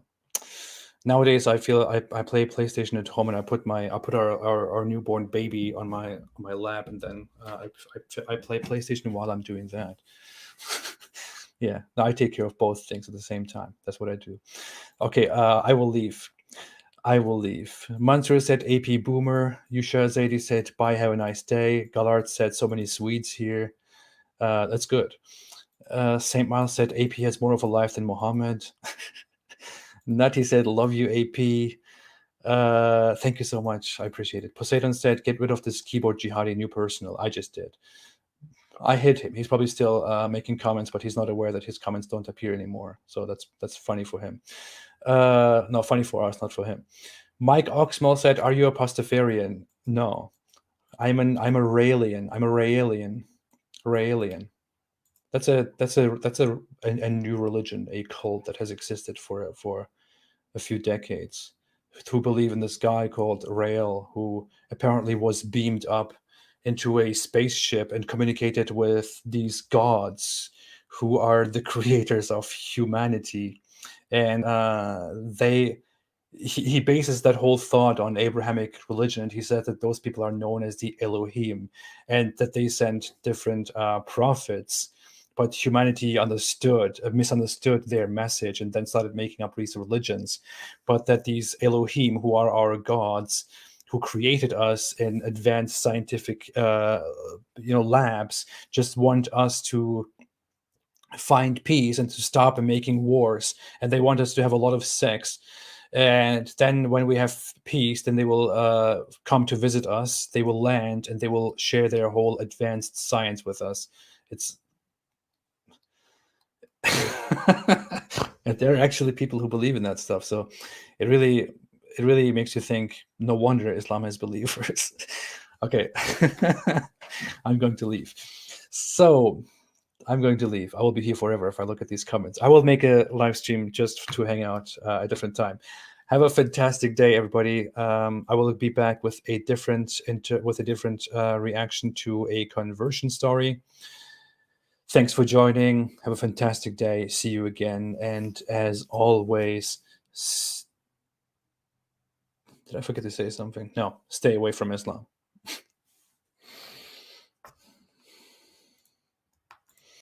Nowadays, I feel I play PlayStation at home, and I put our newborn baby on my lap, and then I play PlayStation while I'm doing that. Yeah, I take care of both things at the same time. That's what I do. Okay, I will leave. I will leave. Mansour said AP Boomer. Yusha Zaidi said bye, have a nice day. Gallard said so many Swedes here. That's good. St. Miles said AP has more of a life than Mohammed. Nutty said love you, AP. Thank you so much. I appreciate it. Poseidon said get rid of this keyboard jihadi new personal. I just did. I hit him. He's probably still making comments, but he's not aware that his comments don't appear anymore. So that's funny for him. No, funny for us, not for him. Mike Oxmall said, "Are you a Pastafarian?" No, I'm a Raelian. I'm a Raelian. Raelian. That's a new religion, a cult that has existed for a few decades, who believe in this guy called Rael, who apparently was beamed up into a spaceship and communicated with these gods who are the creators of humanity. And he bases that whole thought on Abrahamic religion, and he said that those people are known as the Elohim, and that they sent different prophets, but humanity misunderstood their message, and then started making up these religions. But that these Elohim, who are our gods, who created us in advanced scientific labs, just want us to find peace and to stop making wars, and they want us to have a lot of sex. And then when we have peace, then they will come to visit us, they will land, and they will share their whole advanced science with us. It's and there are actually people who believe in that stuff. So it really makes you think, no wonder Islam has believers. Okay. I'm going to leave. So I'm going to leave. I will be here forever if I look at these comments. I will make a live stream just to hang out at a different time. Have a fantastic day, everybody. I will be back with a different reaction to a conversion story. Thanks for joining. Have a fantastic day. See you again. And as always, did I forget to say something? No, stay away from Islam.